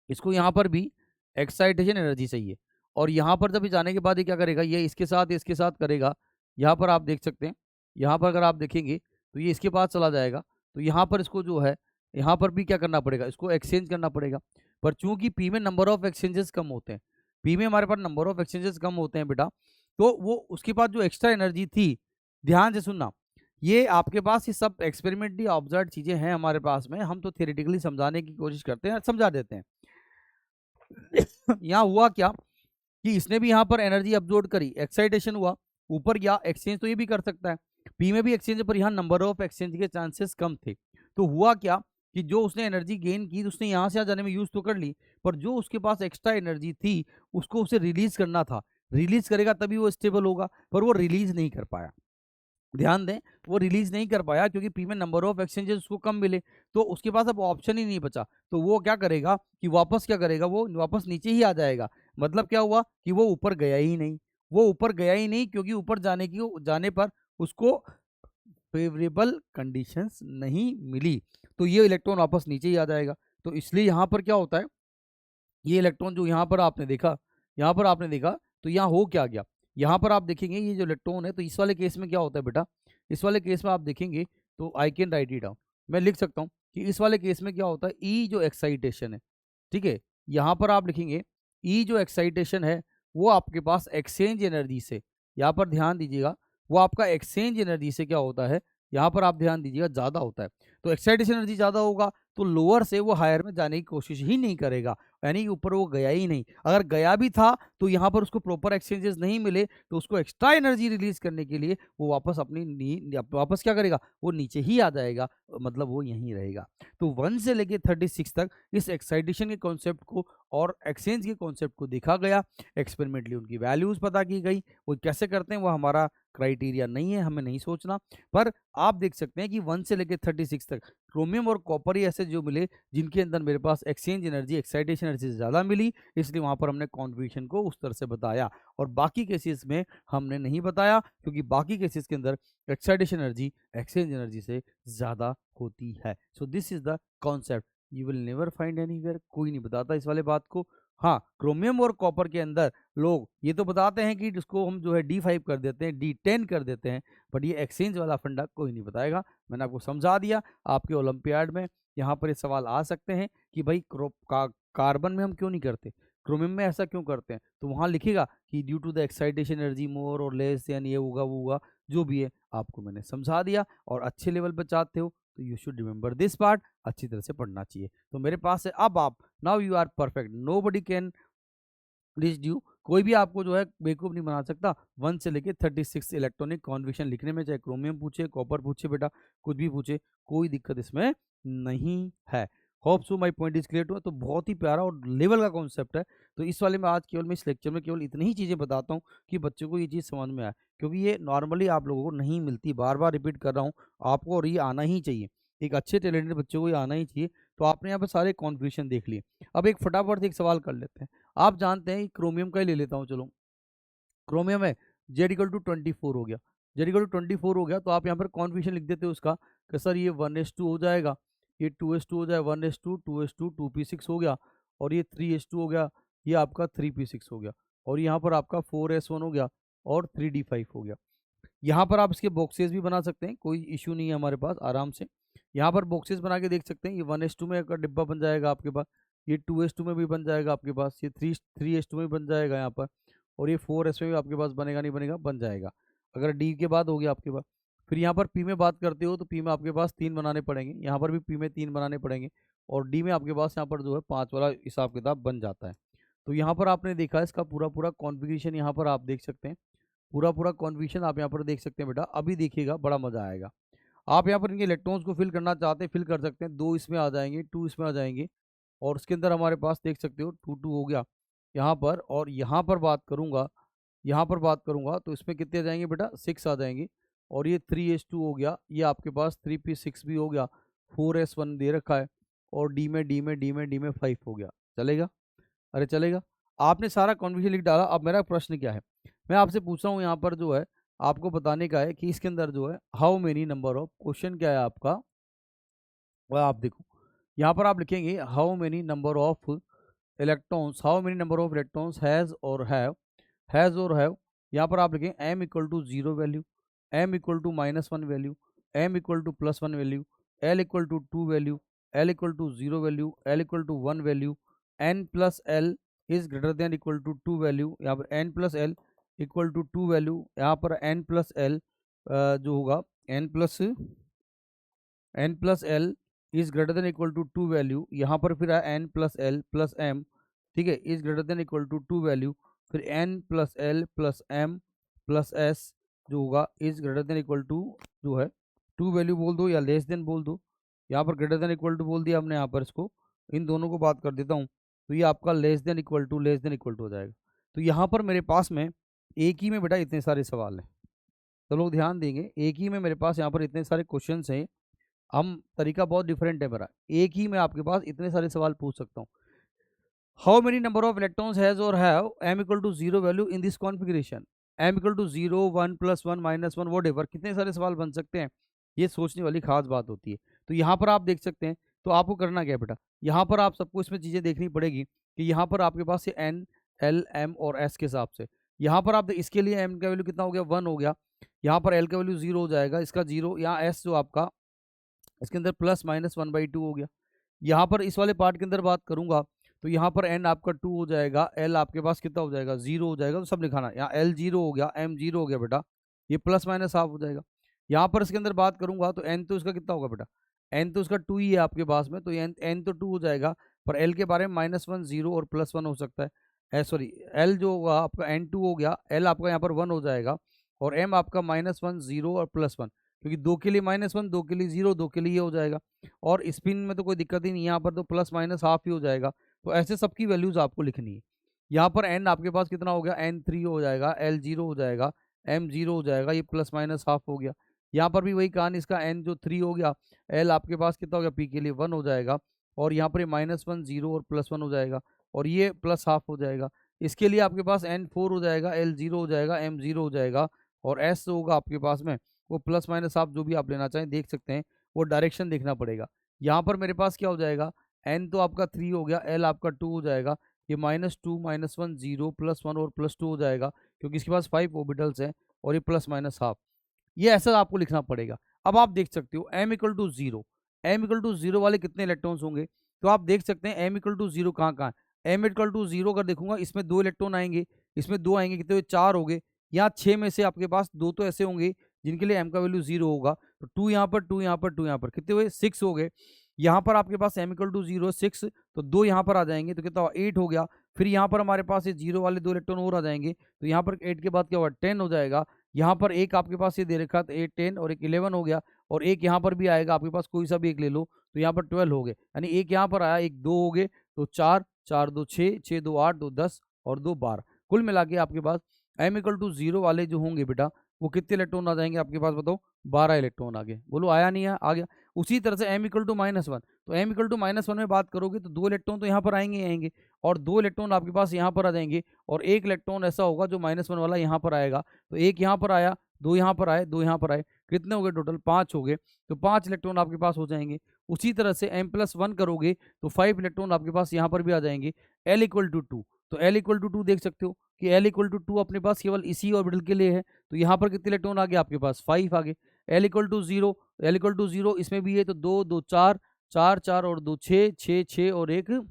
इसको यहाँ पर भी एक्साइटेशन एनर्जी चाहिए, और यहाँ पर जब जाने के बाद ये क्या करेगा, ये इसके साथ करेगा। यहाँ पर आप देख सकते हैं, यहाँ पर अगर आप देखेंगे तो ये इसके पास चला जाएगा, तो यहाँ पर इसको जो है यहाँ पर भी क्या करना पड़ेगा, इसको एक्सचेंज करना पड़ेगा। पर चूंकि पी में नंबर ऑफ एक्सचेंजेस कम होते हैं, पी में हमारे पास नंबर ऑफ एक्सचेंजेस कम होते हैं बेटा, तो वो उसके पास जो एक्स्ट्रा एनर्जी थी, ध्यान से सुनना, ये आपके पास ये सब एक्सपेरिमेंटली ऑब्जर्व चीजें हैं हमारे पास में, हम तो थियोरेटिकली समझाने की कोशिश करते हैं, समझा देते हैं। यहाँ हुआ क्या कि इसने भी यहाँ पर एनर्जी अब्जॉर्ब करी, एक्साइटेशन हुआ, ऊपर गया, एक्सचेंज तो ये भी कर सकता है, पी में भी एक्सचेंज, पर यहाँ नंबर ऑफ एक्सचेंज के चांसेस कम थे। तो हुआ क्या कि जो उसने एनर्जी गेन की उसने यहाँ से आ जाने में यूज तो कर ली, पर जो उसके पास एक्स्ट्रा एनर्जी थी उसको उसे रिलीज करना था, रिलीज करेगा तभी वो स्टेबल होगा, पर वो रिलीज नहीं कर पाया। ध्यान दें, वो रिलीज नहीं कर पाया क्योंकि पी में नंबर ऑफ एक्सचेंजेस उसको कम मिले, तो उसके पास अब ऑप्शन ही नहीं बचा, तो वो क्या करेगा कि वापस क्या करेगा, वो वापस नीचे ही आ जाएगा। मतलब क्या हुआ कि वो ऊपर गया ही नहीं, वो ऊपर गया ही नहीं, क्योंकि ऊपर जाने पर उसको फेवरेबल कंडीशंस नहीं मिली, तो ये इलेक्ट्रॉन वापस नीचे ही आ जाएगा। तो इसलिए यहाँ पर क्या होता है, ये इलेक्ट्रॉन जो यहाँ पर आपने देखा, यहाँ पर आपने देखा, तो यहाँ हो क्या गया, यहाँ पर आप देखेंगे ये जो इलेक्ट्रॉन है, तो इस वाले केस में क्या होता है बेटा, इस वाले केस में आप देखेंगे तो I can write it down, मैं लिख सकता हूँ कि इस वाले केस में क्या होता है, ई जो एक्साइटेशन है, ठीक है, यहाँ पर आप लिखेंगे ई जो एक्साइटेशन है वो आपके पास एक्सचेंज एनर्जी से, यहाँ पर ध्यान दीजिएगा, वो आपका एक्सचेंज एनर्जी से क्या होता है, यहाँ पर आप ध्यान दीजिएगा, ज़्यादा होता है। तो एक्साइटेशन एनर्जी ज़्यादा होगा तो लोअर से वो हायर में जाने की कोशिश ही नहीं करेगा, यानी कि ऊपर वो गया ही नहीं। अगर गया भी था तो यहाँ पर उसको प्रॉपर एक्सचेंजेस नहीं मिले, तो उसको एक्स्ट्रा एनर्जी रिलीज करने के लिए वो वापस वापस क्या करेगा, वो नीचे ही आ जाएगा, मतलब वो यहीं रहेगा। तो 1 से लेके 36 तक इस एक्साइटेशन के कॉन्सेप्ट को और एक्सचेंज के कॉन्सेप्ट को देखा गया, एक्सपेरिमेंटली उनकी वैल्यूज पता की गई, वो कैसे करते हैं वो हमारा क्राइटेरिया नहीं है, हमें नहीं सोचना। पर आप देख सकते हैं कि 1 से लेकर 36 तक क्रोमियम और कॉपर ही ऐसे जो मिले जिनके अंदर मेरे पास एक्सचेंज एनर्जी एक्साइटेशन एनर्जी ज़्यादा मिली, इसलिए वहाँ पर हमने कॉन्ट्रीब्यूशन को उस तरह से बताया, और बाकी केसेस में हमने नहीं बताया, क्योंकि बाकी केसेस के अंदर एक्साइटेशन एनर्जी एक्सचेंज एनर्जी से ज़्यादा होती है। So this is the concept, you will never find anywhere, कोई नहीं बताता इस वाले बात को। हाँ, क्रोमियम और कॉपर के अंदर लोग ये तो बताते हैं कि इसको हम जो है D5 कर देते हैं, D10 कर देते हैं, बट ये एक्सचेंज वाला फंडा कोई नहीं बताएगा। मैंने आपको समझा दिया। आपके ओलंपियाड में यहाँ पर ये सवाल आ सकते हैं कि भाई कार्बन में हम क्यों नहीं करते, क्रोमियम में ऐसा क्यों करते हैं, तो वहाँ लिखेगा कि due to the excitation energy more or less, यानी ये होगा वो होगा, जो भी है आपको मैंने समझा दिया। और अच्छे लेवल पर चाहते हो तो you should remember this part, अच्छी तरह से पढ़ना चाहिए। तो मेरे पास है, अब आप now you are perfect, nobody can reach due, कोई भी आपको जो है बेवकूफ़ नहीं बना सकता। 1 से लेके 36 इलेक्ट्रॉनिक कॉन्फिगरेशन लिखने में, चाहे क्रोमियम पूछे, कॉपर पूछे बेटा, कुछ भी पूछे, कोई दिक्कत इसमें नहीं है। Hope so my point is clear to, तो बहुत ही प्यारा और लेवल का कॉन्सेप्ट है। तो इस वाले में आज केवल मैं इस लेक्चर में केवल इतनी ही चीज़ें बताता हूँ कि बच्चों को ये चीज़ समझ में आए, क्योंकि ये नॉर्मली आप लोगों को नहीं मिलती, बार बार रिपीट कर रहा हूँ आपको, और ये आना ही चाहिए, एक अच्छे टैलेंटेड बच्चों को ये आना ही चाहिए। तो आपने यहाँ पर सारे कॉन्फिगरेशन देख लिए। अब एक फटाफट से एक सवाल कर लेते हैं। आप जानते हैं क्रोमियम का ही ले लेता हूँ, चलो क्रोमियम है Z=24 हो गया, Z=24 हो गया, तो आप यहाँ पर कॉन्फिगरेशन लिख देते हो उसका कि सर ये 1s2 हो जाएगा, ये 2s2 हो जाए, 1s2 2s2 2p6 हो गया, और ये 3s2 हो गया, ये आपका 3p6 हो गया, और यहाँ पर आपका 4s1 हो गया और 3d5 हो गया। यहाँ पर आप इसके बॉक्सेस भी बना सकते हैं, कोई इशू नहीं है हमारे पास, आराम से यहाँ पर बॉक्सेस बना के देख सकते हैं। ये 1s2 में का डिब्बा बन जाएगा आपके पास, ये 2s2 में भी बन जाएगा आपके पास, ये 3s2 में बन जाएगा यहाँ पर, और ये 4s में भी आपके पास बनेगा नहीं बनेगा, बन जाएगा। अगर डी के बाद हो गया आपके पास, फिर यहाँ पर पी में बात करते हो तो पी में आपके पास 3 बनाने पड़ेंगे, यहाँ पर भी पी में 3 बनाने पड़ेंगे, और डी में आपके पास यहाँ पर जो है 5 वाला हिसाब किताब बन जाता है। तो यहाँ पर आपने देखा इसका पूरा पूरा कॉन्फ़िगरेशन यहाँ पर आप देख सकते हैं, पूरा पूरा कॉन्फ़िगरेशन आप यहाँ पर देख सकते हैं बेटा। अभी देखिएगा बड़ा मज़ा आएगा। आप यहाँ पर इनके इलेक्ट्रॉन्स को फिल करना चाहते हैं, फिल कर सकते हैं। 2 इसमें आ जाएंगे, 2 इसमें आ जाएंगे, और उसके अंदर हमारे पास देख सकते हो 2 2 हो गया यहाँ पर। और यहाँ पर बात करूँगा, यहाँ पर बात करूँगा तो इसमें कितने आ जाएंगे बेटा, 6 आ जाएंगे। और ये 3s2 हो गया, ये आपके पास 3p6 भी हो गया, 4s1 दे रखा है, और डी में 5 हो गया। चलेगा? अरे चलेगा। आपने सारा कॉन्फ़िगरेशन लिख डाला। अब मेरा प्रश्न क्या है, मैं आपसे पूछ रहा हूँ यहाँ पर जो है आपको बताने का है कि इसके अंदर जो है how many number of, question क्या है आपका, वह आप देखो यहाँ पर आप लिखेंगे how many number of electrons, how many number of electrons has or have. यहाँ पर आप लिखें m equal to 0 value, m equal to -1 value, m equal to +1 value, l equal to 2 value, l equal to 0 value, l equal to 1 value, n plus l is greater than equal to 2 value. यहाँ पर n plus l equal to 2 value, यहाँ पर n plus l जो होगा n plus l is greater than equal to 2 value. यहाँ पर फिर है n plus l plus m, ठीक है, is greater than equal to 2 value. फिर n plus l plus m plus s जो होगा is greater than equal to जो है 2 वैल्यू बोल दो या लेस देन बोल दो। यहाँ पर ग्रेटर देन इक्वल टू बोल दिया हमने, यहाँ पर इसको इन दोनों को बात कर देता हूँ तो ये आपका लेस देन इक्वल टू हो जाएगा। तो यहाँ पर मेरे पास में एक ही में बेटा इतने सारे सवाल हैं, तो लोग ध्यान देंगे, एक ही में मेरे पास यहाँ पर इतने सारे क्वेश्चन हैं। हम तरीका बहुत डिफरेंट है मेरा, एक ही में आपके पास इतने सारे सवाल पूछ सकता हूँ। How many number of electrons has और have m equal to 0 value in this configuration, m equal to 0 1 + 1 -1 whatever, कितने सारे सवाल बन सकते हैं, ये सोचने वाली खास बात होती है। तो यहाँ पर आप देख सकते हैं, तो आपको करना क्या है बेटा, यहाँ पर आप सबको इसमें चीज़ें देखनी पड़ेगी कि यहाँ पर आपके पास ये n l m और s के हिसाब से, यहाँ पर आप इसके लिए m का वैल्यू कितना हो गया, 1 हो गया, यहाँ पर l का वैल्यू 0 हो जाएगा, इसका 0, यहाँ s जो आपका इसके अंदर +-1/2 हो गया। यहाँ पर इस वाले पार्ट के अंदर बात करूंगा तो यहाँ पर n आपका 2 हो जाएगा, l आपके पास कितना हो जाएगा, 0 हो जाएगा, तो सब लिखाना, यहाँ l 0 हो गया, m 0 हो गया बेटा, ये +-हाफ हो जाएगा। यहाँ पर इसके अंदर बात करूंगा तो n तो इसका कितना होगा बेटा, n तो इसका 2 ही है आपके पास में, तो n तो 2 हो जाएगा, पर l के बारे में -1 0 और +1 हो सकता है, सॉरी l जो होगा आपका n2 हो गया, l आपका यहाँ पर 1 हो जाएगा, और m आपका -1 0 और +1, क्योंकि 2 के लिए -1, 2 के लिए 0, 2 के लिए ये हो जाएगा, और स्पिन में तो कोई दिक्कत ही नहीं, यहाँ पर तो +-हाफ ही हो जाएगा। तो ऐसे सबकी वैल्यूज़ आपको लिखनी है। यहाँ पर n आपके पास कितना हो गया, n3 हो जाएगा, l 0 हो जाएगा, m 0 हो जाएगा, ये +-हाफ हो गया। यहाँ पर भी वही कहानी, इसका n जो 3 हो गया, l आपके पास कितना हो गया, p के लिए 1 हो जाएगा, और यहाँ पर ये -1 0 और +1 हो जाएगा, और ये +-हाफ हो जाएगा। इसके लिए आपके पास n4 हो जाएगा, l 0 हो जाएगा, m 0 हो जाएगा, और s होगा आपके पास में वो +-हाफ जो भी आप लेना चाहें देख सकते हैं, वो डायरेक्शन देखना पड़ेगा। यहाँ पर मेरे पास क्या हो जाएगा, n तो आपका 3 हो गया, l आपका 2 हो जाएगा, ये -2 -1 0 +1 और +2 हो जाएगा, क्योंकि इसके पास 5 ऑर्बिटल्स हैं, और ये +-हाफ, ये ऐसा आपको लिखना पड़ेगा। अब आप देख सकते हो m equal to 0, m equal to 0 वाले कितने इलेक्ट्रॉन्स होंगे, तो आप देख सकते हैं m इक्वल टू 0 कहाँ है, m इक्वल टू 0 अगर देखूंगा इसमें 2 इलेक्ट्रॉन आएंगे, इसमें 2 आएंगे, कितने हुए, 4 हो गए। यहाँ 6 में से आपके पास 2 तो ऐसे होंगे जिनके लिए m का वैल्यू 0 होगा, तो 2 यहाँ पर, 2 यहाँ पर, 2 यहाँ पर, कितने हुए, 6 हो गए। यहाँ पर आपके पास m इक्वल टू 0 6, तो 2 यहाँ पर आ जाएंगे, तो कितना हुआ, 8 हो गया। फिर यहाँ पर हमारे पास ये 0 वाले 2 इलेक्ट्रॉन और आ जाएंगे, तो यहाँ पर 8 के बाद क्या हुआ, 10 हो जाएगा। यहाँ पर एक आपके पास ये दे रखा, तो 8 10 और एक 11 हो गया, और एक यहाँ पर भी आएगा, आपके पास कोई सा भी एक ले लो, तो यहाँ पर 12 हो गए, यानी एक यहाँ पर आया, एक 2 हो गए, तो 4 4 2 6 6 2 8 2 10 और 2 12, कुल मिला के आपके पास m इक्वल टू 0 वाले जो होंगे बेटा, वो कितने इलेक्ट्रॉन आ जाएंगे आपके पास, बताओ, 12 इलेक्ट्रॉन आ गए। बोलो आया नहीं है, आ गया। उसी तरह से m इक्वल टू -1, तो m इक्वल टू -1 में बात करोगे तो 2 इलेक्ट्रॉन तो यहाँ पर आएंगे आएंगे, और 2 इलेक्ट्रॉन आपके पास यहाँ पर आ जाएंगे, और एक इलेक्ट्रॉन ऐसा होगा जो -1 वाला यहाँ पर आएगा, तो एक यहाँ पर आया, 2 यहाँ पर आए, 2 यहाँ पर आए, कितने हो गए टोटल, 5 हो गए, तो 5 इलेक्ट्रॉन आपके पास हो जाएंगे। उसी तरह से m+1 करोगे तो 5 इलेक्ट्रॉन आपके पास यहाँ पर भी आ जाएंगे। l इक्वल टू 2, तो l इक्वल टू 2 देख सकते हो कि l इक्वल टू 2 अपने पास केवल इसी ऑर्बिटल के लिए है, तो यहाँ पर कितने इलेक्ट्रॉन आ गए आपके पास, 5 आ गए। l equal to 0, l equal to 0 इसमें भी है, तो 2 2 4 4 4 और 2 6 6 6 और 1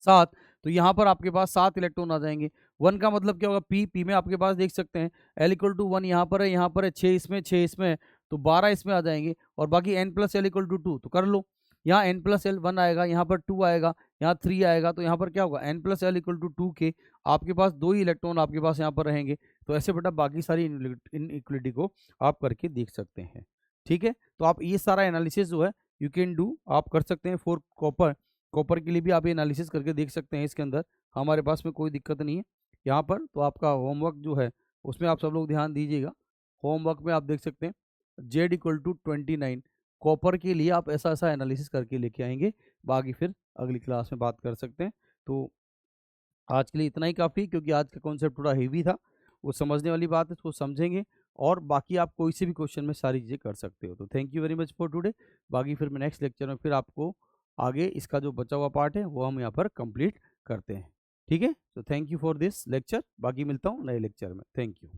7, तो यहाँ पर आपके पास 7 इलेक्ट्रॉन आ जाएंगे। 1 का मतलब क्या होगा, पी में आपके पास देख सकते हैं L=1 यहाँ पर है, यहाँ पर है 6 इसमें, 6 इसमें है, तो 12 इसमें आ जाएंगे। और बाकी n+L=2 तो कर लो, यहाँ n+L 1 आएगा, यहाँ पर 2 आएगा, यहाँ 3 आएगा, तो यहाँ पर क्या होगा n+L=2 के आपके पास 2 ही इलेक्ट्रॉन आपके पास यहाँ पर रहेंगे। तो ऐसे बेटा बाकी सारी इनइक्वलिटी को आप करके देख सकते हैं। ठीक है, तो आप ये सारा एनालिसिस जो है यू कैन डू, आप कर सकते हैं फॉर कॉपर के लिए भी आप ये एनालिसिस करके देख सकते हैं। इसके अंदर हमारे पास में कोई दिक्कत नहीं है यहाँ पर। तो आपका होमवर्क जो है उसमें आप सब लोग ध्यान दीजिएगा। होमवर्क में आप देख सकते हैं Z=29 कॉपर के लिए आप ऐसा ऐसा एनालिसिस करके लेके आएंगे। बाकी फिर अगली क्लास में बात कर सकते हैं। तो आज के लिए इतना ही काफ़ी, क्योंकि आज का कॉन्सेप्ट थोड़ा हेवी था, वो समझने वाली बात है, उसको समझेंगे। और बाकी आप कोई से भी क्वेश्चन में सारी चीज़ें कर सकते हो। तो thank you very much for today. बाकी फिर मैं नेक्स्ट लेक्चर में फिर आपको आगे इसका जो बचा हुआ पार्ट है वो हम यहाँ पर कंप्लीट करते हैं। ठीक है, तो thank you for this lecture. बाकी मिलता हूँ नए लेक्चर में। Thank you.